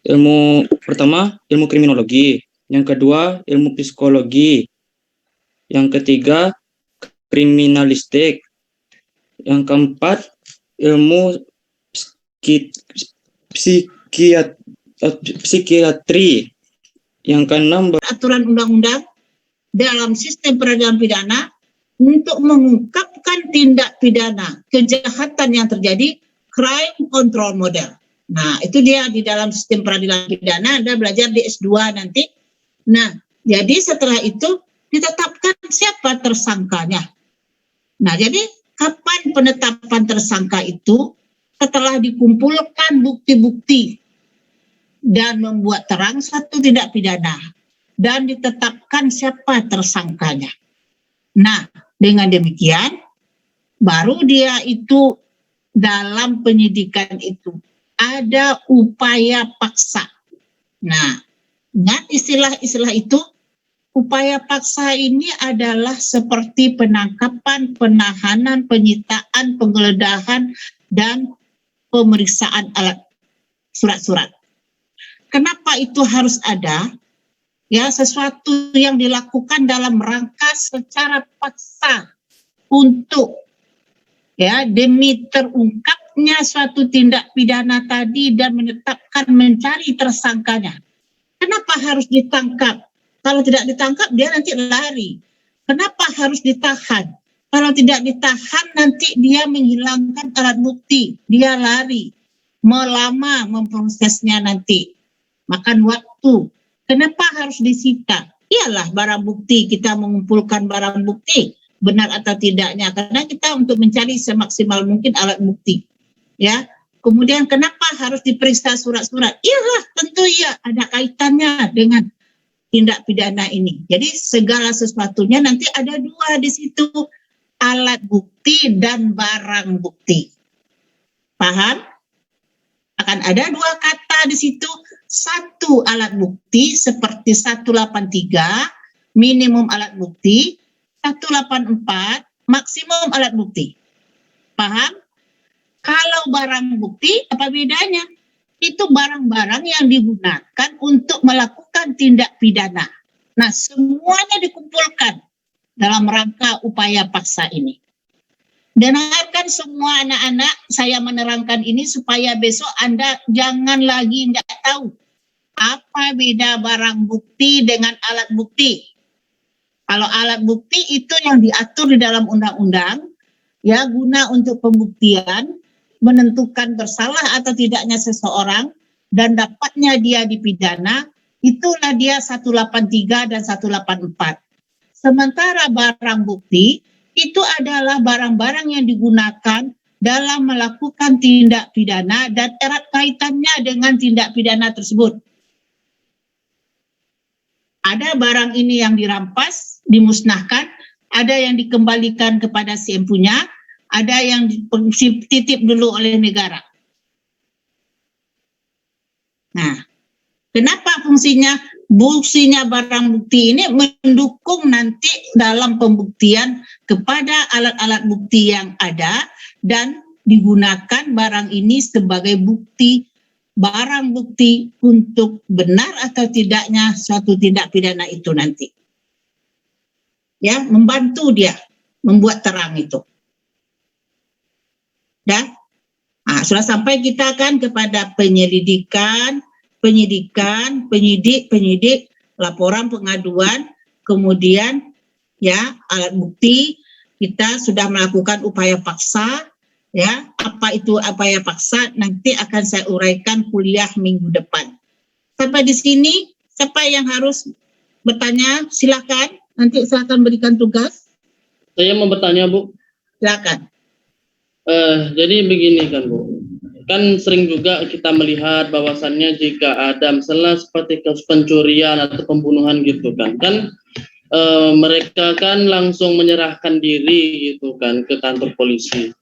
ilmu pertama ilmu kriminologi, yang kedua ilmu psikologi, yang ketiga kriminalistik, yang keempat ilmu psikiatri, yang keenam aturan undang-undang dalam sistem peradilan pidana untuk mengungkapkan tindak pidana kejahatan yang terjadi, crime control model. Nah, itu dia di dalam sistem peradilan pidana, Anda belajar di S2 nanti. Nah, jadi setelah itu ditetapkan siapa tersangkanya. Nah, jadi kapan penetapan tersangka itu? Setelah dikumpulkan bukti-bukti dan membuat terang satu tindak pidana dan ditetapkan siapa tersangkanya. Nah, dengan demikian baru dia itu dalam penyidikan itu ada upaya paksa. Nah, ingat istilah-istilah itu. Upaya paksa ini adalah seperti penangkapan, penahanan, penyitaan, penggeledahan, dan pemeriksaan alat surat-surat. Kenapa itu harus ada? Ya, sesuatu yang dilakukan dalam rangka secara paksa untuk ya demi terungkapnya suatu tindak pidana tadi dan menetapkan mencari tersangkanya. Kenapa harus ditangkap? Kalau tidak ditangkap dia nanti lari. Kenapa harus ditahan? Kalau tidak ditahan nanti dia menghilangkan alat bukti, dia lari, melama memprosesnya nanti, makan waktu. Kenapa harus disita? Iyalah barang bukti, kita mengumpulkan barang bukti benar atau tidaknya, karena kita untuk mencari semaksimal mungkin alat bukti. Ya, kemudian kenapa harus diperiksa surat-surat? Iyalah tentu ya ada kaitannya dengan tindak pidana ini. Jadi segala sesuatunya nanti ada dua di situ, alat bukti dan barang bukti. Paham? Akan ada dua kata di situ. Satu alat bukti seperti 183 minimum alat bukti, 184 maksimum alat bukti. Paham? Kalau barang bukti apa bedanya? Itu barang-barang yang digunakan untuk melakukan tindak pidana. Nah, semuanya dikumpulkan dalam rangka upaya paksa ini. Dengarkan semua anak-anak, saya menerangkan ini supaya besok Anda jangan lagi tidak tahu apa beda barang bukti dengan alat bukti. Kalau alat bukti itu yang diatur di dalam undang-undang, ya guna untuk pembuktian, menentukan bersalah atau tidaknya seseorang dan dapatnya dia dipidana, itulah dia 183 dan 184. Sementara barang bukti itu adalah barang-barang yang digunakan dalam melakukan tindak pidana dan erat kaitannya dengan tindak pidana tersebut. Ada barang ini yang dirampas, dimusnahkan, ada yang dikembalikan kepada si empunya, ada yang dititip dulu oleh negara. Nah, kenapa fungsinya? Fungsinya barang bukti ini mendukung nanti dalam pembuktian kepada alat-alat bukti yang ada dan digunakan barang ini sebagai bukti, barang bukti untuk benar atau tidaknya suatu tindak pidana itu nanti. Ya, membantu dia membuat terang itu. Dan sudah sampai kita kan kepada penyelidikan, penyidik, laporan pengaduan, kemudian ya alat bukti, kita sudah melakukan upaya paksa, ya apa itu upaya paksa nanti akan saya uraikan kuliah minggu depan. Sampai di sini, siapa yang harus bertanya? Silakan, nanti saya akan berikan tugas. Saya mau bertanya, Bu. Silakan. Jadi begini kan, Bu. kan sering juga kita melihat bahwasannya jika ada misalnya seperti kasus pencurian atau pembunuhan gitu kan, mereka kan langsung menyerahkan diri gitu kan ke kantor polisi.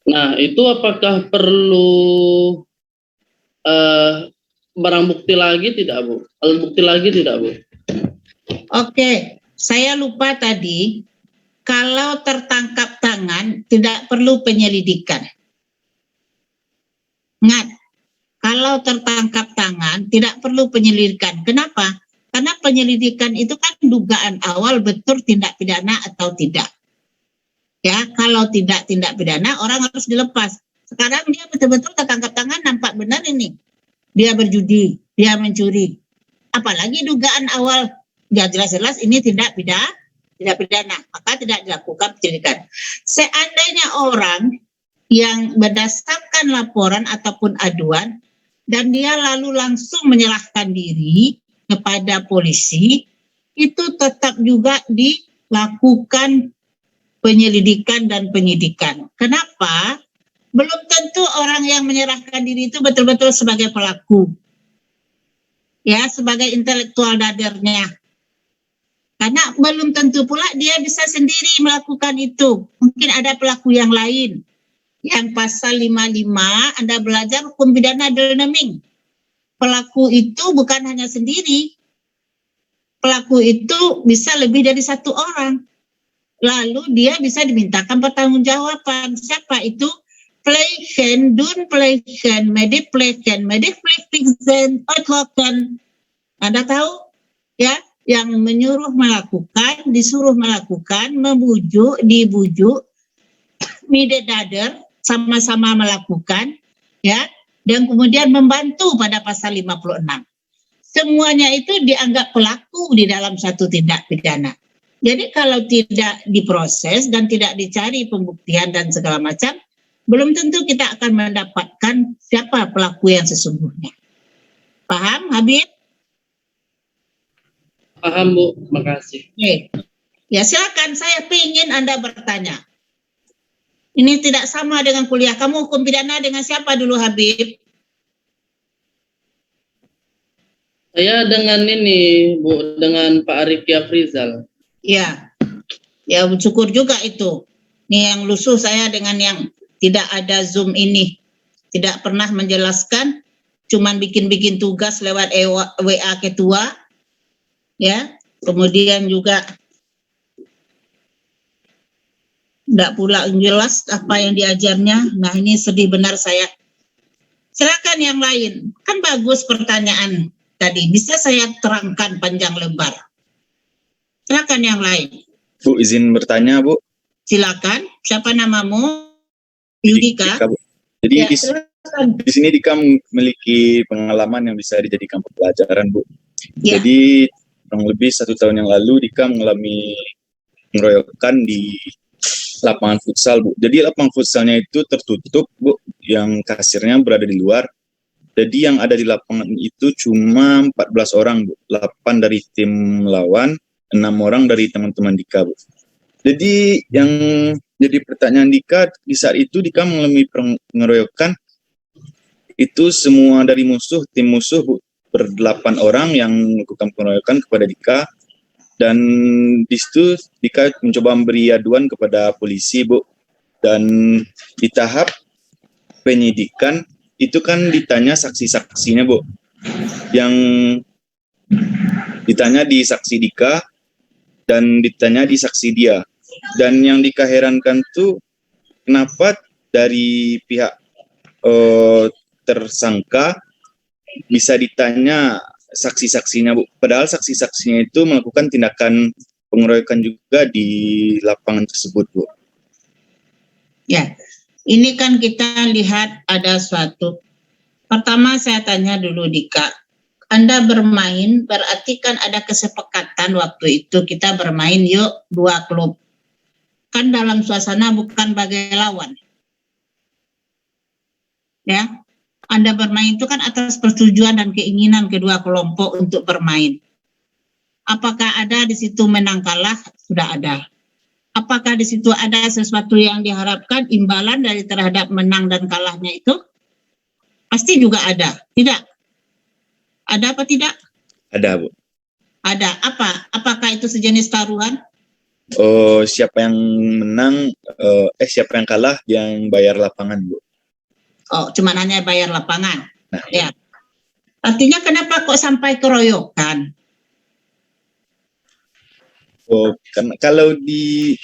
Nah, itu apakah perlu barang bukti lagi tidak, Bu? Alat bukti lagi tidak, Bu? Oke, saya lupa tadi, kalau tertangkap tangan tidak perlu penyelidikan. Ingat, kalau tertangkap tangan tidak perlu penyelidikan. Kenapa? Karena penyelidikan itu kan dugaan awal betul tindak pidana atau tidak. Ya, kalau tidak tindak pidana, orang harus dilepas. Sekarang dia betul-betul tertangkap tangan, nampak benar ini. Dia berjudi, dia mencuri. Apalagi dugaan awal, dia jelas-jelas ini tidak pidana, maka tidak dilakukan penyelidikan. Seandainya orang yang berdasarkan laporan ataupun aduan, dan dia lalu langsung menyerahkan diri kepada polisi, itu tetap juga dilakukan penyelidikan dan penyidikan. Kenapa? Belum tentu orang yang menyerahkan diri itu betul-betul sebagai pelaku. Ya, sebagai intelektual dadernya. Karena belum tentu pula dia bisa sendiri melakukan itu. Mungkin ada pelaku yang lain. Yang pasal 55, Anda belajar hukum pidana dynamic. Pelaku itu bukan hanya sendiri. Pelaku itu bisa lebih dari satu orang. Lalu dia bisa dimintakan pertanggungjawaban. Siapa itu? Plegen, Dunplegen, Mediplegen, Mediplegten, Outloken. Anda tahu? Ya, yang menyuruh melakukan, disuruh melakukan, membujuk, dibujuk, midedader, sama-sama melakukan, ya, dan kemudian membantu pada pasal 56. Semuanya itu dianggap pelaku di dalam satu tindak pidana. Jadi kalau tidak diproses dan tidak dicari pembuktian dan segala macam, belum tentu kita akan mendapatkan siapa pelaku yang sesungguhnya. Paham, Habib? Paham, Bu. Terima kasih. Oke. Ya, silakan, saya ingin Anda bertanya. Ini tidak sama dengan kuliah. Kamu hukum pidana dengan siapa dulu, Habib? Saya dengan ini, Bu, dengan Pak Ariki Afrizal. Ya, ya syukur juga itu. Ini yang lusuh saya dengan yang tidak ada Zoom ini. Tidak pernah menjelaskan, cuman bikin-bikin tugas lewat WA ketua. Ya, kemudian juga tidak pula jelas apa yang diajarnya. Nah, ini sedih benar saya. Silakan yang lain. Kan bagus pertanyaan tadi. Bisa saya terangkan panjang lebar. Silakan yang lain. Bu, izin bertanya, Bu. Silakan. Siapa namamu? Yudika. Bu. Jadi Ya, di sini Dika memiliki pengalaman yang bisa dijadikan pembelajaran, Bu. Ya. Jadi kurang lebih 1 tahun yang lalu Dika mengalami pengeroyokan di lapangan futsal, Bu. Jadi lapangan futsalnya itu tertutup, Bu, yang kasirnya berada di luar. Jadi yang ada di lapangan itu cuma 14 orang, Bu. 8 dari tim lawan, 6 orang dari teman-teman Dika, Bu. Jadi yang jadi pertanyaan Dika, di saat itu Dika mengalami pengeroyokan, itu semua dari musuh, tim musuh, Bu. Ber-8 orang yang melakukan pengeroyokan kepada Dika. Dan di situ Dika mencoba memberi aduan kepada polisi, Bu. Dan di tahap penyidikan itu kan ditanya saksi-saksinya, Bu. Yang ditanya di saksi Dika dan ditanya di saksi dia. Dan yang Dika herankan tuh kenapa dari pihak tersangka bisa ditanya saksi-saksinya, Bu. Padahal saksi-saksinya itu melakukan tindakan pengeroyokan juga di lapangan tersebut, Bu. Ya, ini kan kita lihat ada suatu. Pertama saya tanya dulu Dika, Anda bermain berarti kan ada kesepakatan waktu itu kita bermain yuk 2 klub. Kan dalam suasana bukan bagai lawan. Ya, Anda bermain itu kan atas persetujuan dan keinginan kedua kelompok untuk bermain. Apakah ada di situ menang kalah? Sudah ada. Apakah di situ ada sesuatu yang diharapkan imbalan dari terhadap menang dan kalahnya itu? Pasti juga ada, tidak? Ada apa tidak? Ada, Bu. Ada. Apa? Apakah itu sejenis taruhan? Oh, siapa yang menang, siapa yang kalah yang bayar lapangan, Bu. Oh, cuma hanya bayar lapangan. Nah, ya. Artinya kenapa kok sampai keroyokan? Oh, karena kalau di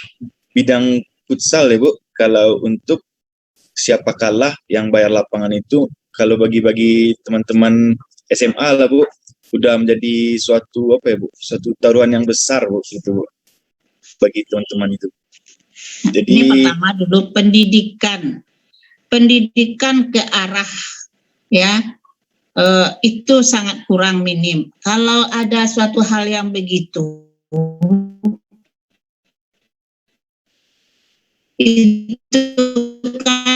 bidang futsal ya, Bu, kalau untuk siapa kalah yang bayar lapangan itu, kalau bagi-bagi teman-teman SMA lah, Bu, udah menjadi suatu apa ya, Bu, suatu taruhan yang besar, Bu, gitu, Bu, bagi teman-teman itu. Jadi ini pertama dulu pendidikan ke arah ya itu sangat kurang minim. Kalau ada suatu hal yang begitu itu kan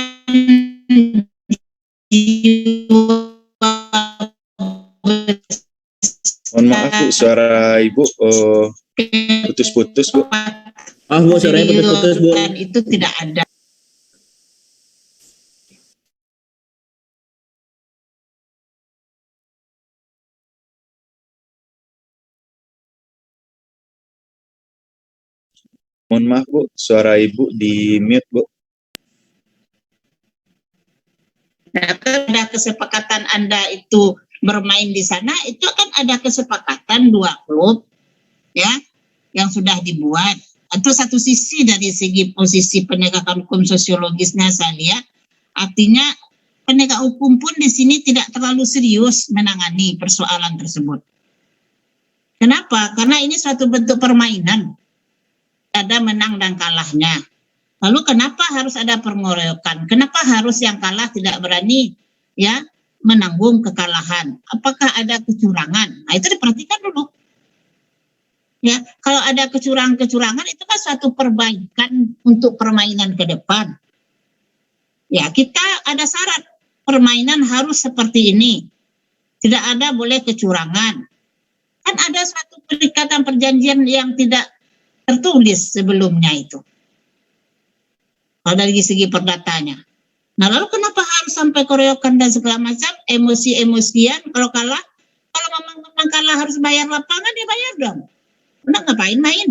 mohon maaf, Bu, suara Ibu putus-putus, Bu. Maaf, Bu, suaranya putus-putus, Bu. Itu tidak ada. Mohon maaf, Bu, suara Ibu di mute, Bu. Nah, ada kesepakatan Anda itu bermain di sana, itu kan ada kesepakatan 2 klub ya yang sudah dibuat. Itu satu sisi dari segi posisi penegakan hukum sosiologisnya saya lihat. Artinya penegak hukum pun di sini tidak terlalu serius menangani persoalan tersebut. Kenapa? Karena ini suatu bentuk permainan. Ada menang dan kalahnya. Lalu kenapa harus ada pengeroyokan? Kenapa harus yang kalah tidak berani ya menanggung kekalahan? Apakah ada kecurangan? Nah, itu diperhatikan dulu. Ya, kalau ada kecurangan itu kan suatu perbaikan untuk permainan ke depan. Ya, kita ada syarat permainan harus seperti ini. Tidak ada boleh kecurangan. Kan ada suatu perikatan perjanjian yang tidak tertulis sebelumnya itu. Kalau dari segi perdatanya. Nah, lalu kenapa harus sampai keroyokan dan segala macam, emosi-emosian kalau kalah? Kalau memang kalah harus bayar lapangan, ya bayar dong. Udah ngapain main?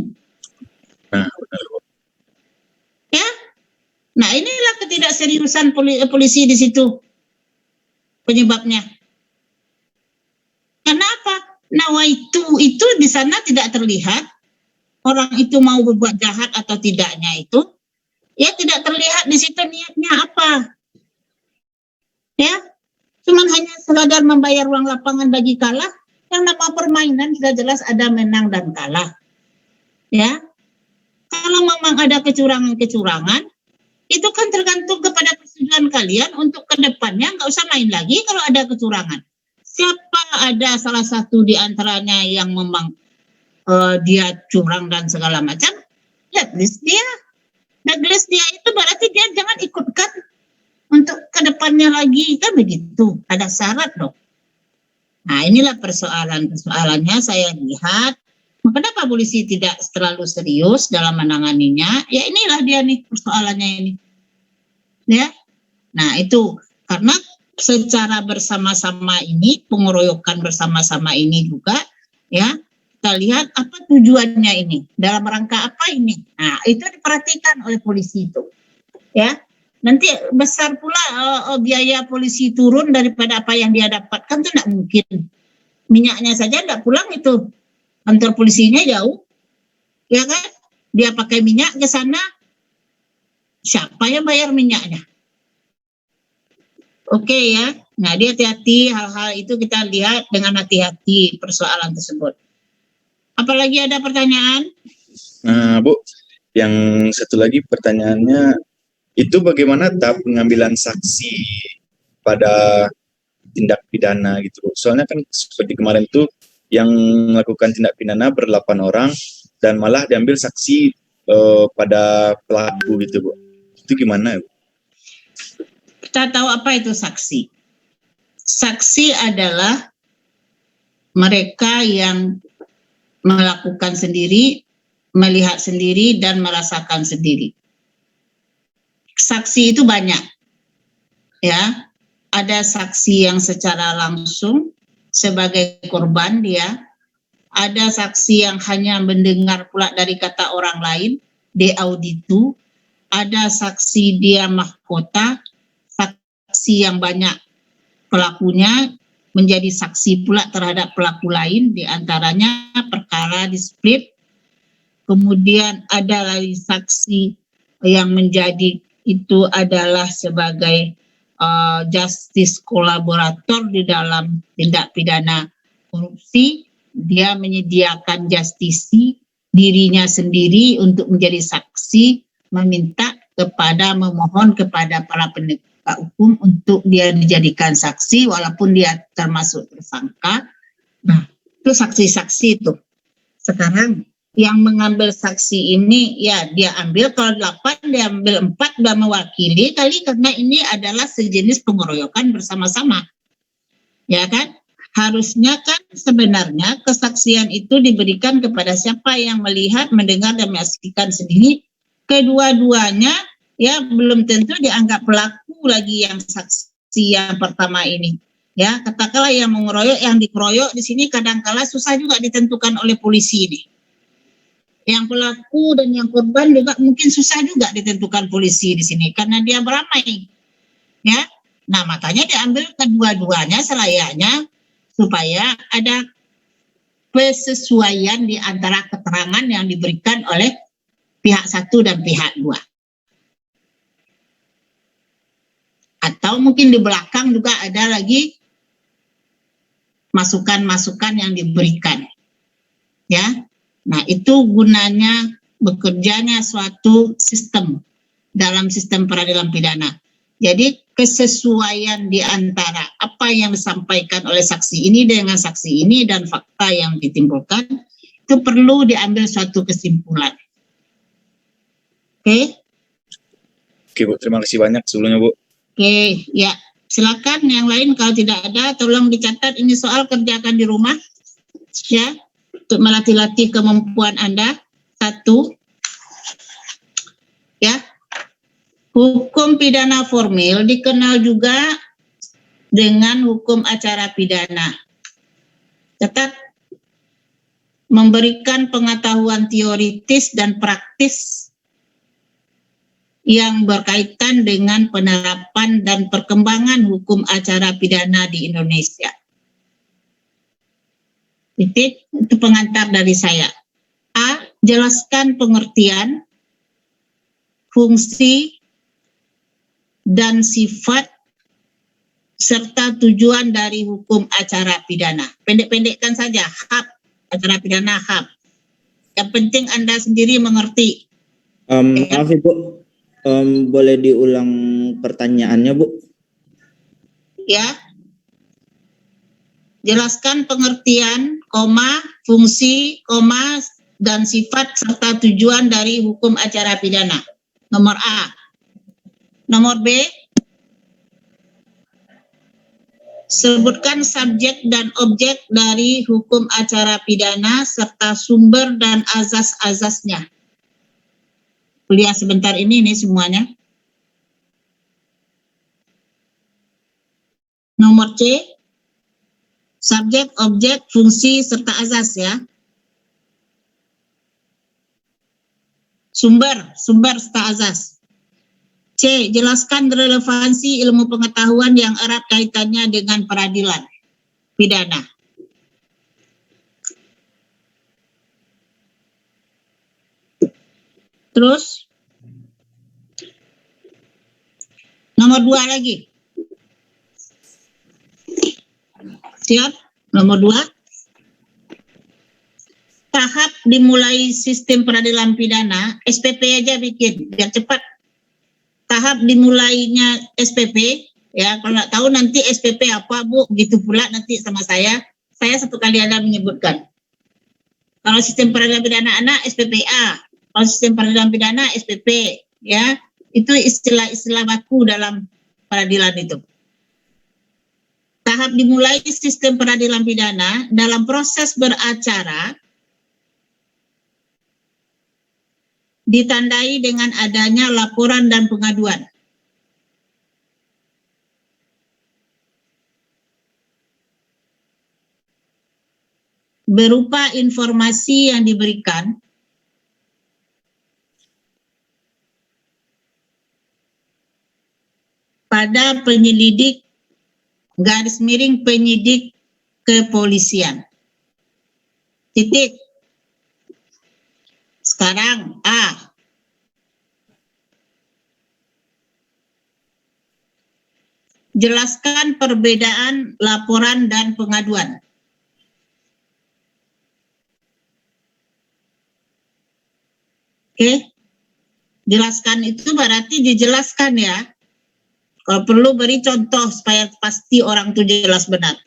Ya. Nah, inilah ketidakseriusan polisi di situ. Penyebabnya. Kenapa? Nawaitu itu di sana tidak terlihat. Orang itu mau berbuat jahat atau tidaknya itu, ya tidak terlihat di situ niatnya apa. Ya, cuman hanya sekadar membayar uang lapangan bagi kalah. Yang nama permainan sudah jelas ada menang dan kalah. Ya, kalau memang ada kecurangan-kecurangan, itu kan tergantung kepada persetujuan kalian untuk kedepannya nggak usah main lagi kalau ada kecurangan. Siapa ada salah satu di antaranya yang memang dia curang dan segala macam, blacklist dia. Blacklist dia itu berarti dia jangan ikutkan untuk kedepannya lagi, kan begitu. Ada syarat dong. Nah, inilah persoalannya saya lihat. Kenapa polisi tidak terlalu serius dalam menanganinya? Ya inilah dia nih persoalannya ini. Ya. Nah, itu karena secara bersama-sama ini, pengeroyokan bersama-sama ini juga, ya, kita lihat apa tujuannya ini, dalam rangka apa ini. Nah, itu diperhatikan oleh polisi itu. Ya. Nanti besar pula biaya polisi turun daripada apa yang dia dapatkan, itu tidak mungkin. Minyaknya saja tidak pulang itu. Kantor polisinya jauh. Ya kan? Dia pakai minyak ke sana. Siapa yang bayar minyaknya? Oke ya. Nah, dia hati-hati, hal-hal itu kita lihat dengan hati-hati persoalan tersebut. Apalagi ada pertanyaan? Nah, Bu, yang satu lagi pertanyaannya, itu bagaimana tahap pengambilan saksi pada tindak pidana gitu, Bu? Soalnya kan seperti kemarin tuh yang melakukan tindak pidana ber-8 orang dan malah diambil saksi pada pelaku gitu, Bu. Itu gimana, Bu? Kita tahu apa itu saksi. Saksi adalah mereka yang melakukan sendiri, melihat sendiri, dan merasakan sendiri. Saksi itu banyak, ya. ada saksi yang secara langsung sebagai korban dia, ada saksi yang hanya mendengar pula dari kata orang lain, de auditu, ada saksi dia mahkota, saksi yang banyak pelakunya menjadi saksi pula terhadap pelaku lain, diantaranya perkara di split. Kemudian ada lagi saksi yang menjadi itu adalah sebagai justice kolaborator di dalam tindak pidana korupsi. Dia menyediakan justisi dirinya sendiri untuk menjadi saksi, meminta kepada, memohon kepada para penegak hukum untuk dia dijadikan saksi walaupun dia termasuk tersangka. Nah, itu saksi-saksi itu. Sekarang yang mengambil saksi ini, ya dia ambil, kalau 8 dia ambil 4 dan mewakili kali, karena ini adalah sejenis pengeroyokan bersama-sama. Ya kan? Harusnya kan sebenarnya kesaksian itu diberikan kepada siapa yang melihat, mendengar, dan menyaksikan sendiri. Kedua-duanya ya belum tentu dianggap pelaku lagi yang saksi yang pertama ini. Ya, katakanlah yang mengeroyok, yang dikeroyok di sini kadang-kala susah juga ditentukan oleh polisi ini. Yang pelaku dan yang korban juga mungkin susah juga ditentukan polisi di sini karena dia beramai. Ya. Nah, makanya diambil kedua-duanya selayaknya supaya ada kesesuaian di antara keterangan yang diberikan oleh pihak satu dan pihak dua. Atau mungkin di belakang juga ada lagi masukan-masukan yang diberikan. Ya. Nah, itu gunanya bekerjanya suatu sistem dalam sistem peradilan pidana. Jadi kesesuaian di antara apa yang disampaikan oleh saksi ini dengan saksi ini dan fakta yang ditimbulkan itu perlu diambil suatu kesimpulan. Oke? Oke, Bu. Terima kasih banyak sebelumnya, Bu. Oke, ya. Silakan yang lain kalau tidak ada tolong dicatat, ini soal kerjakan di rumah. Ya. Untuk melatih-latih kemampuan Anda. 1. Ya. Hukum pidana formil dikenal juga dengan hukum acara pidana. Catat, memberikan pengetahuan teoritis dan praktis yang berkaitan dengan penerapan dan perkembangan hukum acara pidana di Indonesia. Titik, itu pengantar dari saya. A. Jelaskan pengertian, fungsi, dan sifat serta tujuan dari hukum acara pidana. Pendek-pendekkan saja, HAP, acara pidana HAP. Yang penting Anda sendiri mengerti. Maaf Ibu, boleh diulang pertanyaannya Bu? Ya. Jelaskan pengertian, fungsi, dan sifat serta tujuan dari hukum acara pidana. Nomor A. Nomor B, sebutkan subjek dan objek dari hukum acara pidana serta sumber dan azas-azasnya. Kuliah sebentar ini semuanya. Nomor C, subjek, objek, fungsi, serta azas ya. Sumber serta azas. C. Jelaskan relevansi ilmu pengetahuan yang erat kaitannya dengan peradilan pidana. Terus, nomor 2 lagi. Siap? Nomor 2. Tahap dimulai sistem peradilan pidana, SPP aja bikin, biar cepat. Tahap dimulainya SPP, ya kalau nggak tahu nanti SPP apa Bu, gitu pula nanti sama saya satu kali ada menyebutkan. Kalau sistem peradilan pidana anak SPPA, kalau sistem peradilan pidana SPP, ya itu istilah-istilah baku dalam peradilan itu. Tahap dimulai sistem peradilan pidana dalam proses beracara ditandai dengan adanya laporan dan pengaduan. berupa informasi yang diberikan pada penyelidik penyidik kepolisian. Titik. Sekarang A. Jelaskan perbedaan laporan dan pengaduan. Oke. Jelaskan itu berarti dijelaskan ya. Kalau perlu beri contoh supaya pasti orang itu jelas benar.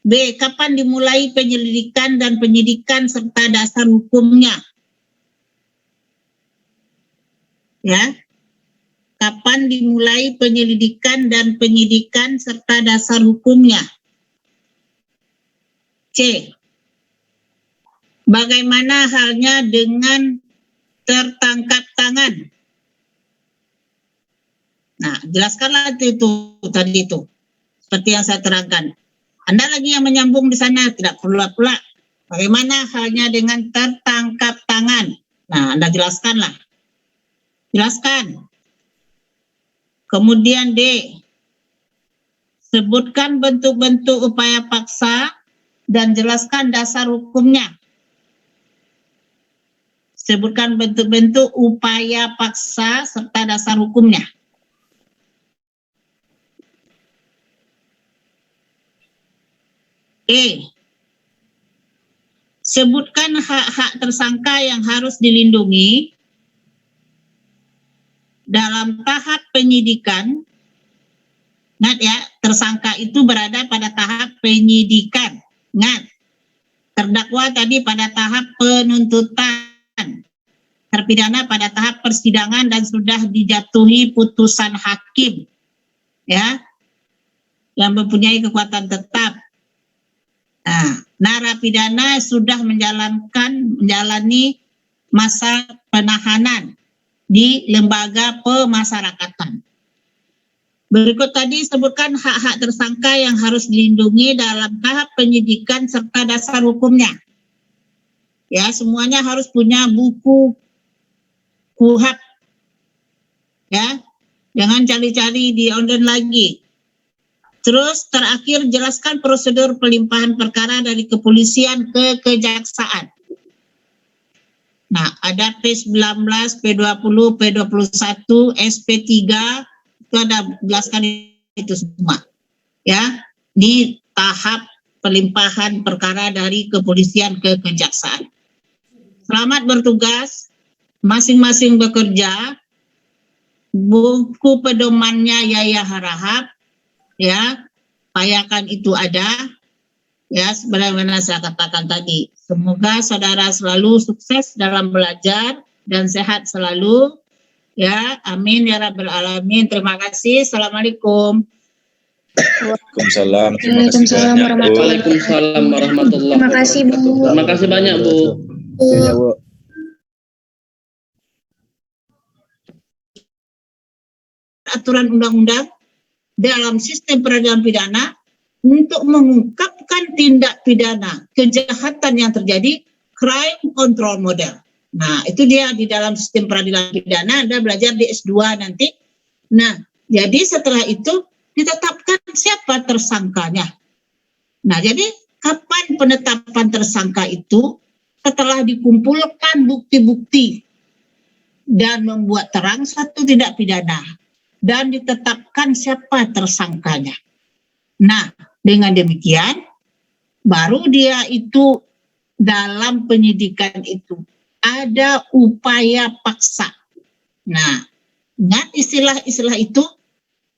B. Kapan dimulai penyelidikan dan penyidikan serta dasar hukumnya? Ya. Kapan dimulai penyelidikan dan penyidikan serta dasar hukumnya? C. Bagaimana halnya dengan tertangkap tangan? Nah, jelaskanlah itu tadi itu. Seperti yang saya terangkan. Anda lagi yang menyambung di sana, tidak perlu pula. Bagaimana halnya dengan tertangkap tangan? Nah, Anda jelaskanlah. Jelaskan. Kemudian D. Sebutkan bentuk-bentuk upaya paksa dan jelaskan dasar hukumnya. Sebutkan bentuk-bentuk upaya paksa serta dasar hukumnya. E. Sebutkan hak-hak tersangka yang harus dilindungi dalam tahap penyidikan. Ingat ya, tersangka itu berada pada tahap penyidikan. Ingat, terdakwa tadi pada tahap penuntutan, terpidana pada tahap persidangan dan sudah dijatuhi putusan hakim, ya, yang mempunyai kekuatan tetap. Nah, narapidana sudah menjalani masa penahanan di lembaga pemasyarakatan. Berikut tadi sebutkan hak-hak tersangka yang harus dilindungi dalam tahap penyidikan serta dasar hukumnya. Ya, semuanya harus punya buku KUHP. Ya, jangan cari-cari di online lagi. Terus terakhir jelaskan prosedur pelimpahan perkara dari kepolisian ke kejaksaan. Nah, ada P19, P20, P21, SP3, itu ada jelaskan itu semua. Ya, di tahap pelimpahan perkara dari kepolisian ke kejaksaan. Selamat bertugas, masing-masing bekerja. Buku pedomannya Yaya Harahap, ya, payakan itu ada. Ya, sebagaimana saya katakan tadi, semoga saudara selalu sukses dalam belajar dan sehat selalu. Ya, amin ya rabbal alamin. Terima kasih. Assalamualaikum. Waalaikumsalam. Waalaikumsalam Waalaikumsalam warahmatullahi Terima kasih, Bu. wabarakatuh. Terima kasih banyak, Bu. Ya, Bu. Aturan undang-undang dalam sistem peradilan pidana untuk mengungkapkan tindak pidana kejahatan yang terjadi, crime control model. Nah, itu dia di dalam sistem peradilan pidana. Anda belajar di S2 nanti. Nah, jadi setelah itu ditetapkan siapa tersangkanya. Nah, jadi kapan penetapan tersangka itu? Setelah dikumpulkan bukti-bukti dan membuat terang satu tindak pidana dan ditetapkan siapa tersangkanya. Nah, dengan demikian baru dia itu dalam penyidikan itu ada upaya paksa. Nah, ingat istilah-istilah itu.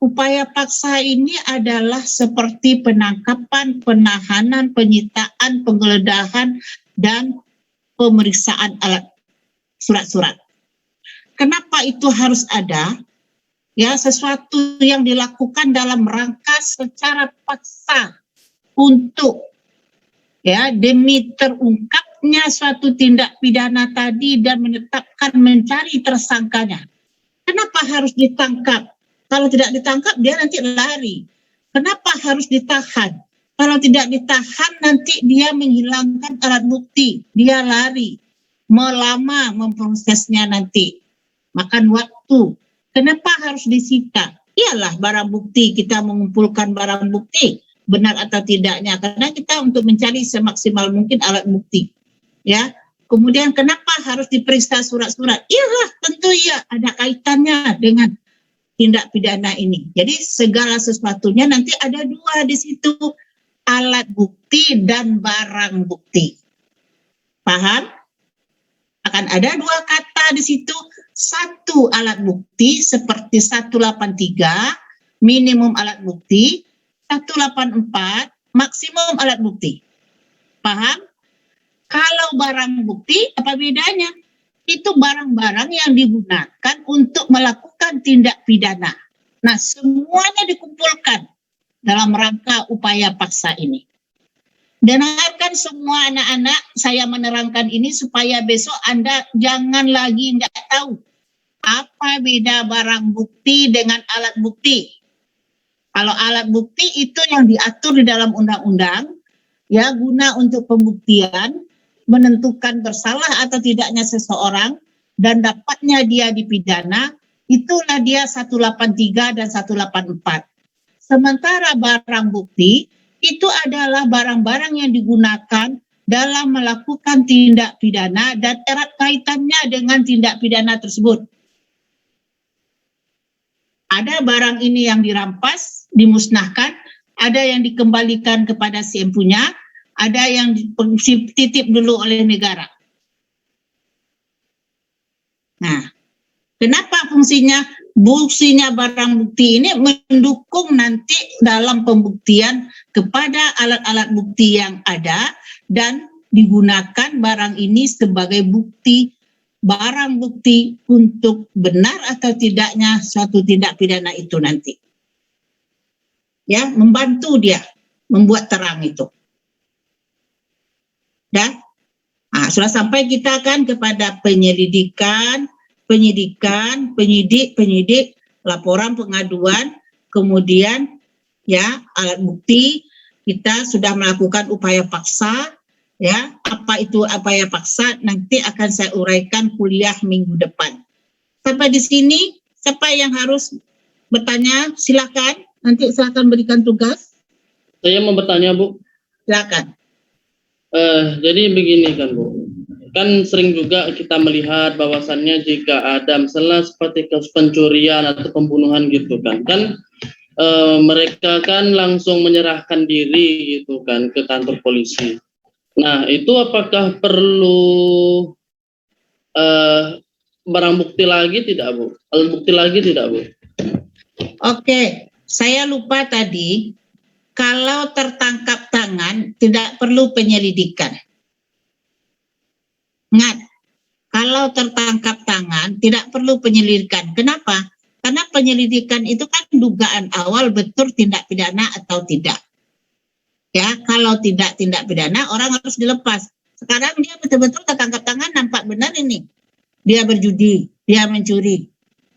Upaya paksa ini adalah seperti penangkapan, penahanan, penyitaan, penggeledahan, dan pemeriksaan alat surat-surat. Kenapa itu harus ada? Ya, sesuatu yang dilakukan dalam rangka secara paksa untuk ya demi terungkapnya suatu tindak pidana tadi dan menetapkan mencari tersangkanya. Kenapa harus ditangkap? Kalau tidak ditangkap dia nanti lari. Kenapa harus ditahan? Kalau tidak ditahan nanti dia menghilangkan alat bukti, dia lari, melama memprosesnya nanti, makan waktu. Kenapa harus disita? Iyalah barang bukti, kita mengumpulkan barang bukti, benar atau tidaknya, karena kita untuk mencari semaksimal mungkin alat bukti. Ya, kemudian kenapa harus diperiksa surat-surat? Iyalah, tentu ya ada kaitannya dengan tindak pidana ini. Jadi segala sesuatunya nanti ada dua di situ, alat bukti dan barang bukti. Paham? Akan ada dua kata di situ, satu alat bukti seperti 183 minimum alat bukti, 184 maksimum alat bukti. Paham? Kalau barang bukti apa bedanya? Itu barang-barang yang digunakan untuk melakukan tindak pidana. Nah, semuanya dikumpulkan dalam rangka upaya paksa ini. Dengarkan semua anak-anak, saya menerangkan ini supaya besok Anda jangan lagi nggak tahu apa beda barang bukti dengan alat bukti. Kalau alat bukti itu yang diatur di dalam undang-undang, ya guna untuk pembuktian, menentukan bersalah atau tidaknya seseorang, dan dapatnya dia dipidana, itulah dia 183 dan 184. Sementara barang bukti, itu adalah barang-barang yang digunakan dalam melakukan tindak pidana dan erat kaitannya dengan tindak pidana tersebut. Ada barang ini yang dirampas, dimusnahkan, ada yang dikembalikan kepada si empunya, ada yang dititip dulu oleh negara. Nah, kenapa fungsinya? Fungsinya barang bukti ini mendukung nanti dalam pembuktian kepada alat-alat bukti yang ada dan digunakan barang ini sebagai bukti, barang bukti untuk benar atau tidaknya suatu tindak pidana itu nanti. Ya, membantu dia membuat terang itu. Dan sudah sampai kita kan kepada penyelidikan, penyidik, laporan pengaduan, kemudian ya alat bukti, kita sudah melakukan upaya paksa, ya apa itu upaya paksa nanti akan saya uraikan kuliah minggu depan. Sampai di sini, siapa yang harus bertanya? Silakan, nanti silakan berikan tugas. Saya mau bertanya, Bu. Silakan. Jadi begini kan, Bu. Kan sering juga kita melihat bahwasannya jika ada misalnya seperti kasus pencurian atau pembunuhan gitu kan, mereka kan langsung menyerahkan diri gitu kan ke kantor polisi. Nah, itu apakah perlu barang bukti lagi tidak, Bu? Alat bukti lagi tidak, Bu? Oke, saya lupa tadi. Kalau tertangkap tangan, tidak perlu penyelidikan. Ingat, kalau tertangkap tangan, tidak perlu penyelidikan. Kenapa? Karena penyelidikan itu kan dugaan awal betul tindak pidana atau tidak. Ya, kalau tidak tindak pidana, orang harus dilepas. Sekarang dia betul-betul tertangkap tangan, nampak benar ini. Dia berjudi, dia mencuri.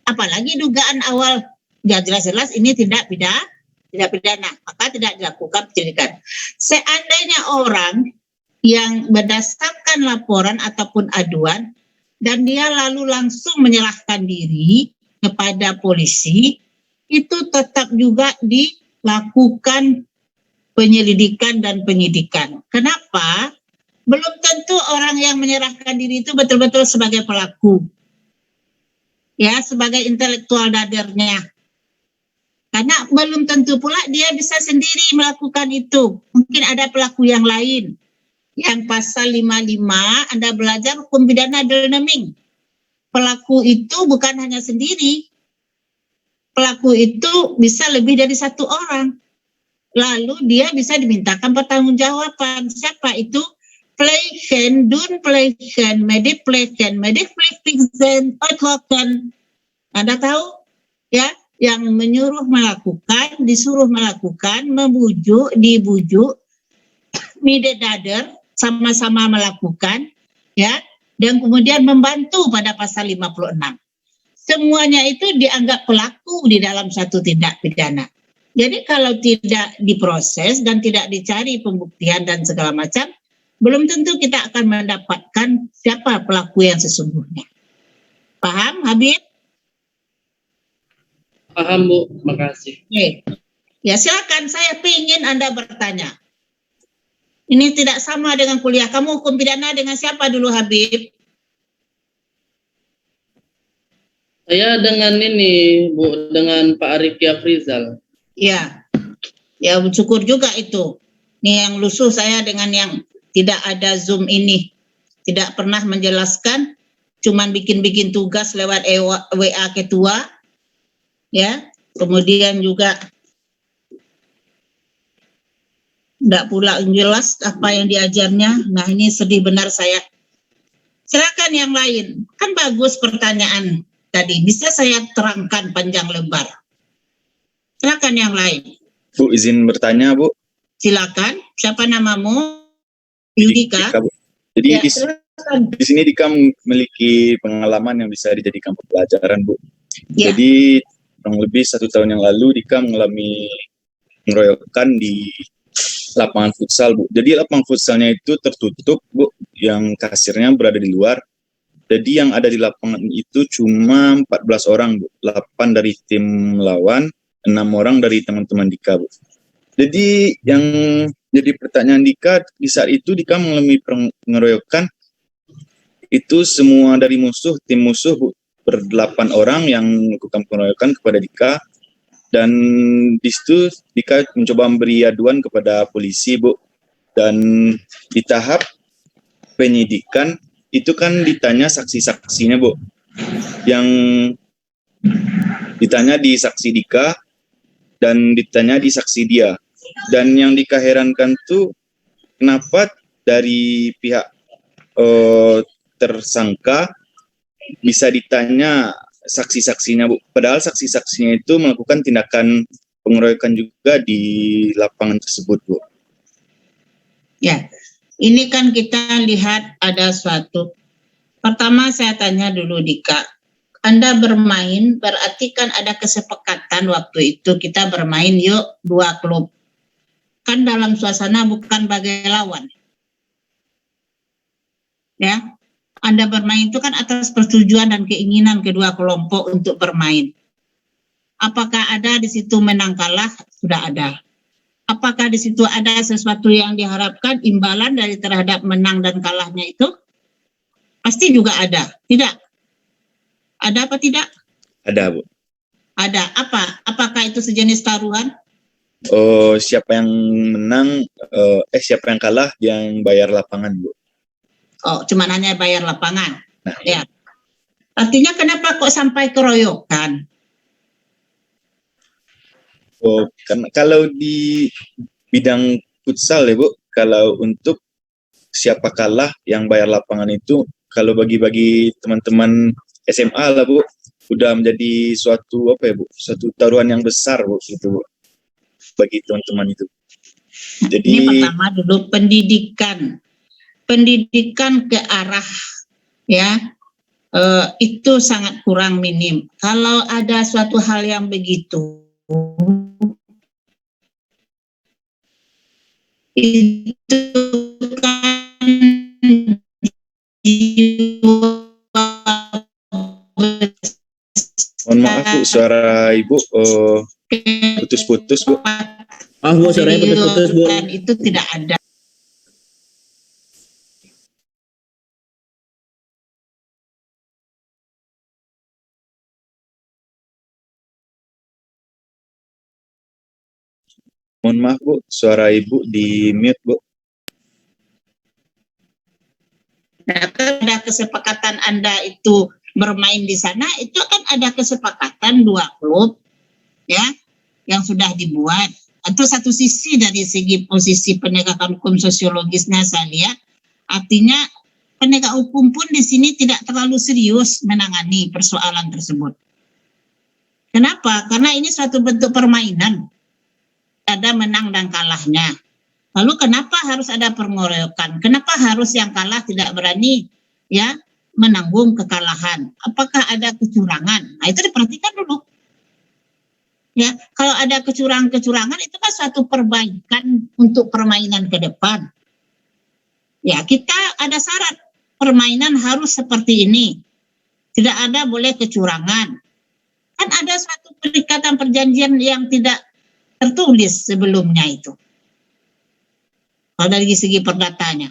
Apalagi dugaan awal, ya jelas-jelas ini tindak pidana, maka tidak dilakukan penyelidikan. Seandainya orang yang berdasarkan laporan ataupun aduan dan dia lalu langsung menyerahkan diri kepada polisi, itu tetap juga dilakukan penyelidikan dan penyidikan. Kenapa? Belum tentu orang yang menyerahkan diri itu betul-betul sebagai pelaku, ya sebagai intelektual dadernya. Karena belum tentu pula dia bisa sendiri melakukan itu. Mungkin ada pelaku yang lain. Yang pasal 55, Anda belajar hukum pidana dynamic. Pelaku itu bukan hanya sendiri. Pelaku itu bisa lebih dari satu orang. Lalu dia bisa dimintakan pertanggungjawaban. Siapa itu? Plegen, Dunplegen, Medplegen, Medplegen, Oithoken. Anda tahu? Ya. Yang menyuruh melakukan, disuruh melakukan, membujuk, dibujuk, midedader, sama-sama melakukan, ya, dan kemudian membantu pada pasal 56. Semuanya itu dianggap pelaku di dalam satu tindak pidana. Jadi kalau tidak diproses dan tidak dicari pembuktian dan segala macam, belum tentu kita akan mendapatkan siapa pelaku yang sesungguhnya. Paham, Habib? Paham, Bu. Makasih. Oke. Ya, silakan. Saya ingin Anda bertanya. Ini tidak sama dengan kuliah. Kamu hukum pidana dengan siapa dulu, Habib? Saya dengan ini, Bu, dengan Pak Arifia Frizal. Ya, ya syukur juga itu. Ini yang lusuh saya dengan yang tidak ada Zoom ini. Tidak pernah menjelaskan, cuman bikin-bikin tugas lewat WA ketua. Ya, kemudian juga tidak pula jelas apa yang diajarnya. Nah, ini sedih benar saya. Silakan yang lain. Kan bagus pertanyaan tadi. Bisa saya terangkan panjang lebar. Silakan yang lain. Bu, izin bertanya, Bu. Silakan. Siapa namamu? Yudika. Bu. Jadi Ya, di sini Dika memiliki pengalaman yang bisa dijadikan pembelajaran, Bu. Ya. Jadi kurang lebih 1 tahun yang lalu Dika mengalami pengeroyokan di lapangan futsal, Bu. Jadi lapangan futsalnya itu tertutup, Bu, yang kasirnya berada di luar. Jadi yang ada di lapangan itu cuma 14 orang, Bu. 8 dari tim lawan, 6 orang dari teman-teman Dika, Bu. Jadi yang jadi pertanyaan Dika, di saat itu Dika mengalami pengeroyokan, itu semua dari musuh, tim musuh, Bu. Ber-8 orang yang melakukan pengeroyokan kepada Dika. Dan di situ Dika mencoba memberi aduan kepada polisi, Bu. Dan di tahap penyidikan, itu kan ditanya saksi-saksinya, Bu. Yang ditanya di saksi Dika, dan ditanya di saksi dia. Dan yang Dika herankan tuh, kenapa dari pihak tersangka bisa ditanya saksi-saksinya, Bu. Padahal saksi-saksinya itu melakukan tindakan pengeroyokan juga di lapangan tersebut, Bu. Ya, ini kan kita lihat ada suatu. Pertama saya tanya dulu Dika, Anda bermain berarti kan ada kesepakatan waktu itu kita bermain yuk 2 klub. Kan dalam suasana bukan bagai lawan. Ya, Anda bermain itu kan atas persetujuan dan keinginan kedua kelompok untuk bermain. Apakah ada di situ menang kalah? Sudah ada. Apakah di situ ada sesuatu yang diharapkan imbalan dari terhadap menang dan kalahnya itu? Pasti juga ada. Tidak? Ada apa tidak? Ada, Bu. Ada. Apa? Apakah itu sejenis taruhan? Siapa yang menang, siapa yang kalah yang bayar lapangan, Bu. Oh, cuma hanya bayar lapangan. Nah, ya. Artinya kenapa kok sampai keroyokan? Karena kalau di bidang futsal ya, Bu, kalau untuk siapa kalah yang bayar lapangan itu, kalau bagi-bagi teman-teman SMA lah, Bu, udah menjadi suatu apa ya, Bu, suatu taruhan yang besar, Bu, gitu, Bu, bagi teman-teman itu. Jadi ini pertama dulu pendidikan ke arah ya itu sangat kurang minim. Kalau ada suatu hal yang begitu itu kan mohon maaf, Bu, suara Ibu putus-putus, Bu. Maaf, Bu, suaranya putus-putus, Bu. Dan itu tidak ada. Mohon maaf, Bu, suara Ibu di mute, Bu. Nah, ada kesepakatan Anda itu bermain di sana, itu kan ada kesepakatan 2 klub ya yang sudah dibuat. Itu satu sisi dari segi posisi penegakan hukum sosiologisnya saya lihat. Artinya penegak hukum pun di sini tidak terlalu serius menangani persoalan tersebut. Kenapa? Karena ini suatu bentuk permainan. Ada menang dan kalahnya. Lalu kenapa harus ada pengeroyokan? Kenapa harus yang kalah tidak berani ya menanggung kekalahan? Apakah ada kecurangan? Nah, itu diperhatikan dulu. Ya, kalau ada kecurangan-kecurangan itu kan suatu perbaikan untuk permainan ke depan. Ya, kita ada syarat permainan harus seperti ini. Tidak ada boleh kecurangan. Kan ada suatu perikatan perjanjian yang tidak tertulis sebelumnya itu. Kalau dari segi perdatanya.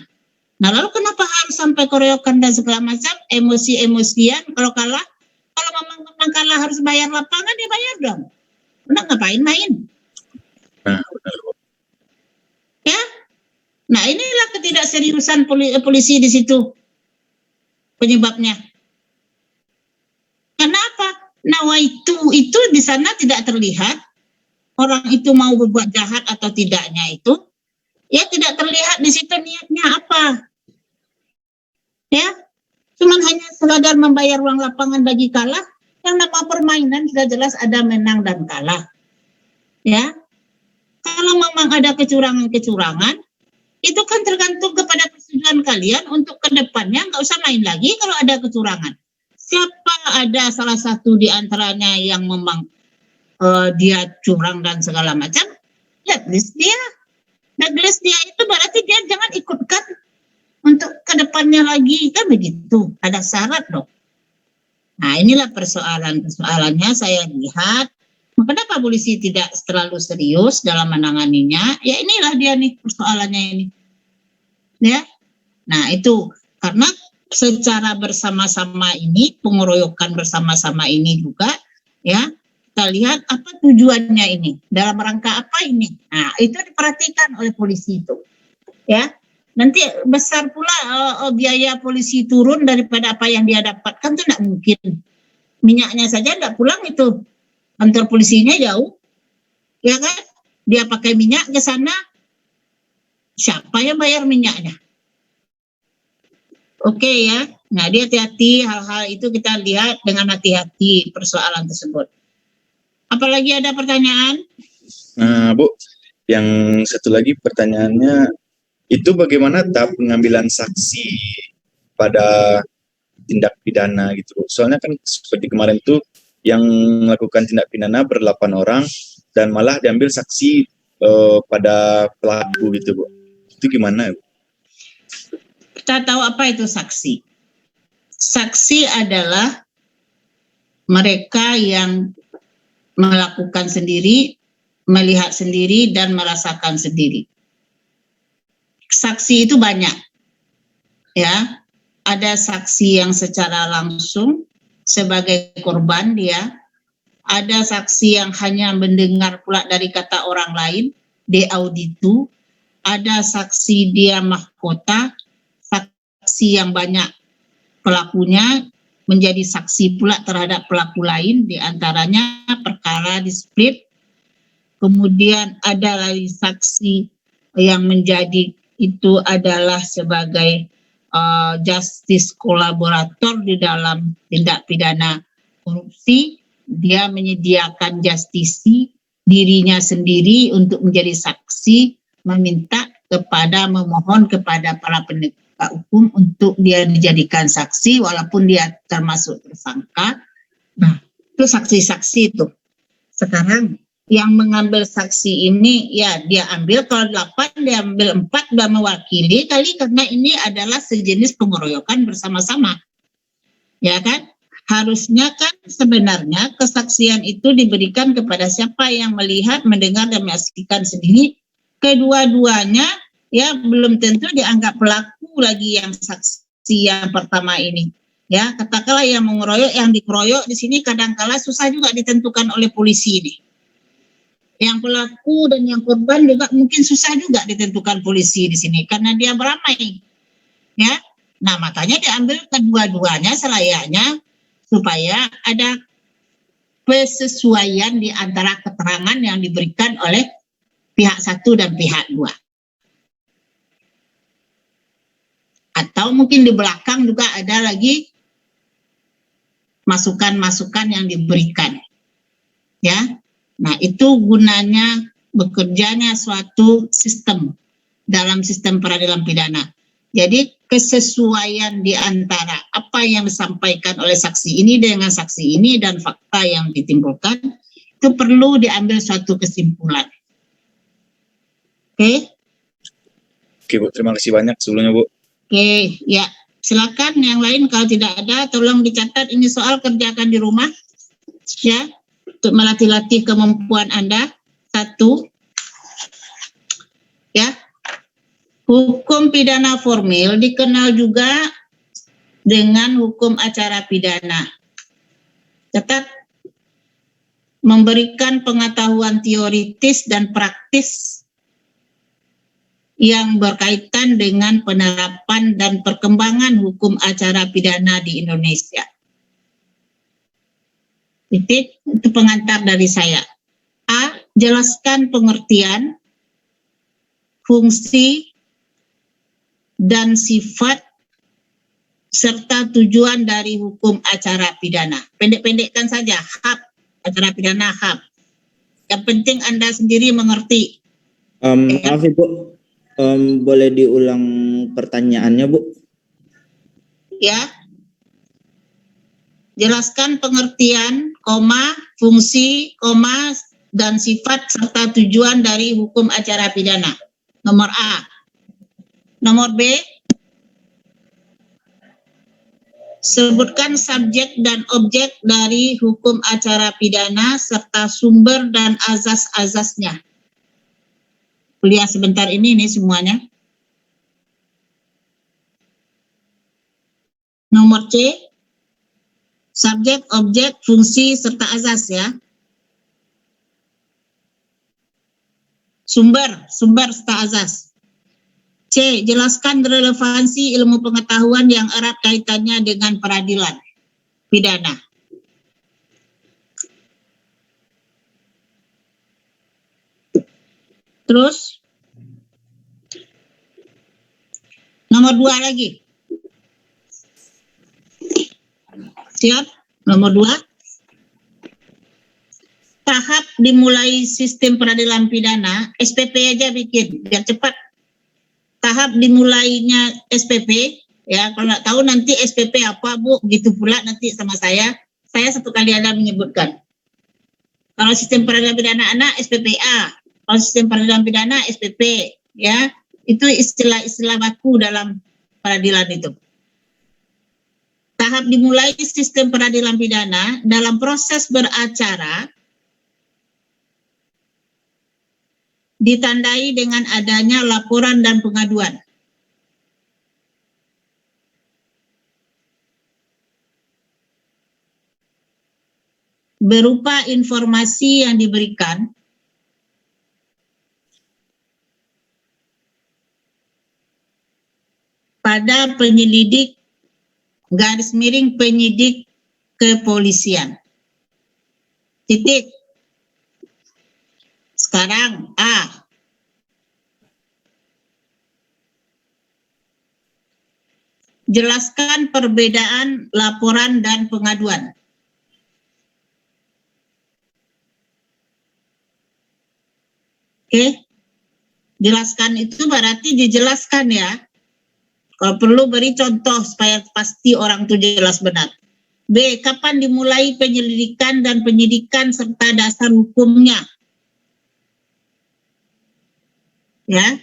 Nah, lalu kenapa harus sampai keroyokan dan segala macam, emosi-emosian, kalau kalah memang kalah harus bayar lapangan, ya bayar dong. Udah ngapain main? Ya, nah inilah ketidakseriusan polisi di situ penyebabnya. Kenapa? Nawaitu itu di sana tidak terlihat. Orang itu mau berbuat jahat atau tidaknya itu, ya tidak terlihat di situ niatnya apa. Ya, cuman hanya sekadar membayar uang lapangan bagi kalah. Yang nama permainan sudah jelas ada menang dan kalah. Ya, kalau memang ada kecurangan-kecurangan, itu kan tergantung kepada persetujuan kalian untuk kedepannya nggak usah main lagi kalau ada kecurangan. Siapa ada salah satu di antaranya yang memang dia curang dan segala macam, blacklist dia. Blacklist dia itu berarti dia jangan ikutkan untuk kedepannya lagi, kan begitu. Ada syarat dong. Nah, inilah persoalannya saya lihat. Kenapa polisi tidak terlalu serius dalam menanganinya? Ya inilah dia nih persoalannya ini. Ya. Nah, itu karena secara bersama-sama ini, pengeroyokan bersama-sama ini juga, ya, kita lihat apa tujuannya ini, dalam rangka apa ini. Nah, itu diperhatikan oleh polisi itu. Ya. Nanti besar pula biaya polisi turun daripada apa yang dia dapatkan, itu tidak mungkin. Minyaknya saja tidak pulang itu. Kantor polisinya jauh. Ya kan? Dia pakai minyak ke sana. Siapa yang bayar minyaknya? Oke ya. Nah, dia hati-hati, hal-hal itu kita lihat dengan hati-hati persoalan tersebut. Apalagi ada pertanyaan? Nah, Bu, yang satu lagi pertanyaannya, itu bagaimana tahap pengambilan saksi pada tindak pidana gitu, Bu? Soalnya kan seperti kemarin tuh yang melakukan tindak pidana ber-8 orang dan malah diambil saksi pada pelaku gitu, Bu. Itu gimana, Bu? Kita tahu apa itu saksi. Saksi adalah mereka yang melakukan sendiri, melihat sendiri, dan merasakan sendiri. Saksi itu banyak, ya. Ada saksi yang secara langsung sebagai korban dia, ada saksi yang hanya mendengar pula dari kata orang lain, de auditu, ada saksi dia mahkota, saksi yang banyak pelakunya menjadi saksi pula terhadap pelaku lain, diantaranya perkara dispute. Kemudian ada lagi saksi yang menjadi itu adalah sebagai justice kolaborator di dalam tindak pidana korupsi. Dia menyediakan justisi dirinya sendiri untuk menjadi saksi, memohon kepada para penegak hukum untuk dia dijadikan saksi walaupun dia termasuk tersangka. Nah, itu saksi-saksi itu. Sekarang yang mengambil saksi ini, ya dia ambil, kalau 8 dia ambil 4 dan mewakili kali, karena ini adalah sejenis pengeroyokan bersama-sama. Ya kan? Harusnya kan sebenarnya kesaksian itu diberikan kepada siapa yang melihat, mendengar, dan menyaksikan sendiri. Kedua-duanya ya belum tentu dianggap pelaku lagi yang saksi yang pertama ini. Ya, katakanlah yang mengeroyok, yang dikeroyok di sini kadang-kala susah juga ditentukan oleh polisi ini. Yang pelaku dan yang korban juga mungkin susah juga ditentukan polisi di sini karena dia beramai. Ya. Nah, makanya diambil kedua-duanya selayaknya supaya ada persesuaian di antara keterangan yang diberikan oleh pihak satu dan pihak dua. Atau mungkin di belakang juga ada lagi masukan-masukan yang diberikan. Ya. Nah, itu gunanya bekerjanya suatu sistem dalam sistem peradilan pidana. Jadi kesesuaian di antara apa yang disampaikan oleh saksi ini dengan saksi ini dan fakta yang ditimbulkan itu itu perlu diambil suatu kesimpulan. Oke? Oke Bu, terima kasih banyak sebelumnya Bu. Oke, ya. Silakan yang lain kalau tidak ada tolong dicatat ini soal kerjakan di rumah ya untuk melatih-latih kemampuan Anda. 1 ya. Hukum pidana formil dikenal juga dengan hukum acara pidana. Catat, memberikan pengetahuan teoritis dan praktis yang berkaitan dengan penerapan dan perkembangan hukum acara pidana di Indonesia. Titik, itu pengantar dari saya. A. Jelaskan pengertian, fungsi, dan sifat serta tujuan dari hukum acara pidana. Pendek-pendekkan saja, HAP, acara pidana HAP. Yang penting Anda sendiri mengerti. Maaf Ibu, boleh diulang pertanyaannya Bu? Ya. Jelaskan pengertian, fungsi, dan sifat serta tujuan dari hukum acara pidana. Nomor A. Nomor B. Sebutkan subjek dan objek dari hukum acara pidana serta sumber dan azas-azasnya. Kuliah sebentar ini semuanya. Nomor C. Subjek, objek, fungsi, serta azas ya. Sumber serta azas. C. Jelaskan relevansi ilmu pengetahuan yang erat kaitannya dengan peradilan pidana. Terus, nomor 2 lagi. Siap? Nomor 2. Tahap dimulai sistem peradilan pidana, SPP aja bikin, biar cepat. Tahap dimulainya SPP, ya kalau nggak tahu nanti SPP apa Bu, gitu pula nanti sama saya satu kali ada menyebutkan. Kalau sistem peradilan pidana anak SPPA, kalau sistem peradilan pidana SPP, ya itu istilah-istilah baku dalam peradilan itu. Tahap dimulai sistem peradilan pidana dalam proses beracara ditandai dengan adanya laporan dan pengaduan. Berupa informasi yang diberikan pada penyelidik penyidik kepolisian. Titik. Sekarang A. Jelaskan perbedaan laporan dan pengaduan. Oke. Jelaskan itu berarti dijelaskan ya. Kalau perlu beri contoh supaya pasti orang itu jelas benar. B. Kapan dimulai penyelidikan dan penyidikan serta dasar hukumnya? Ya.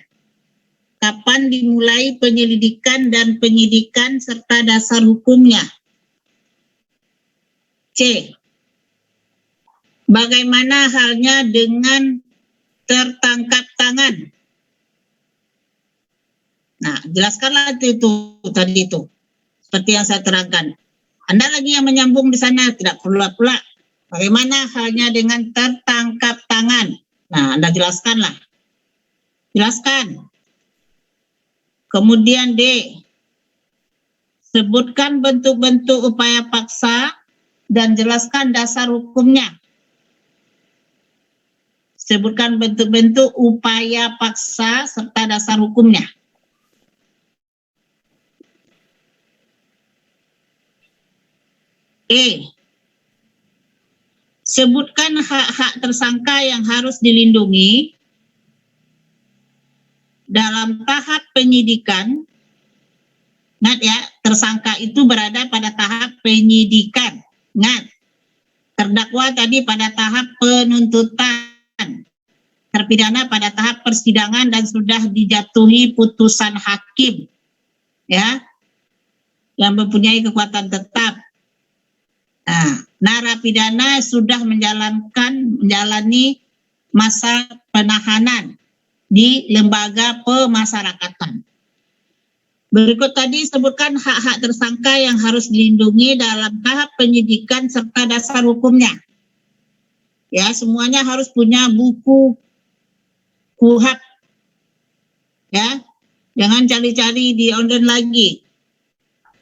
Kapan dimulai penyelidikan dan penyidikan serta dasar hukumnya? C. Bagaimana halnya dengan tertangkap tangan? Nah, jelaskanlah itu tadi itu. Seperti yang saya terangkan. Anda lagi yang menyambung di sana, tidak perlu pula. Bagaimana halnya dengan tertangkap tangan? Nah, Anda jelaskanlah. Jelaskan. Kemudian D. Sebutkan bentuk-bentuk upaya paksa dan jelaskan dasar hukumnya. Sebutkan bentuk-bentuk upaya paksa serta dasar hukumnya. E. Sebutkan hak-hak tersangka yang harus dilindungi dalam tahap penyidikan. Ingat ya, tersangka itu berada pada tahap penyidikan. Ingat, terdakwa tadi pada tahap penuntutan, terpidana pada tahap persidangan dan sudah dijatuhi putusan hakim, ya, yang mempunyai kekuatan tetap. Nah, narapidana sudah menjalani masa penahanan di lembaga pemasyarakatan. Berikut tadi sebutkan hak-hak tersangka yang harus dilindungi dalam tahap penyidikan serta dasar hukumnya. Ya, semuanya harus punya buku KUHP. Ya, jangan cari-cari di online lagi.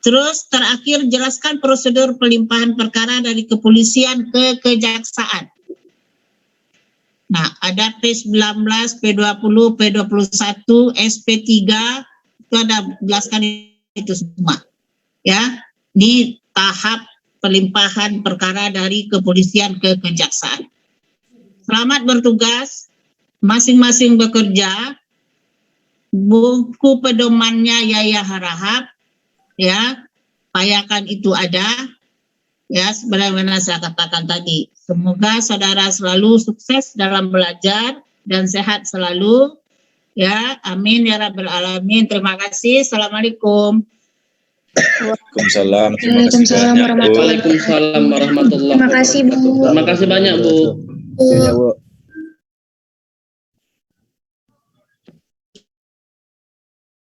Terus terakhir jelaskan prosedur pelimpahan perkara dari kepolisian ke kejaksaan. Nah, ada P19, P20, P21, SP3, itu ada jelaskan itu semua. Ya, di tahap pelimpahan perkara dari kepolisian ke kejaksaan. Selamat bertugas, masing-masing bekerja. Buku pedomannya Yaya Harahap, ya, payakan itu ada, ya, sebagaimana saya katakan tadi. Semoga saudara selalu sukses dalam belajar dan sehat selalu, ya, amin ya rabbal alamin. Terima kasih. Assalamualaikum. Waalaikumsalam. Waalaikumsalam warahmatullahi wabarakatuh. Terima kasih, Bu. Terima kasih banyak, Bu. Ya, Bu.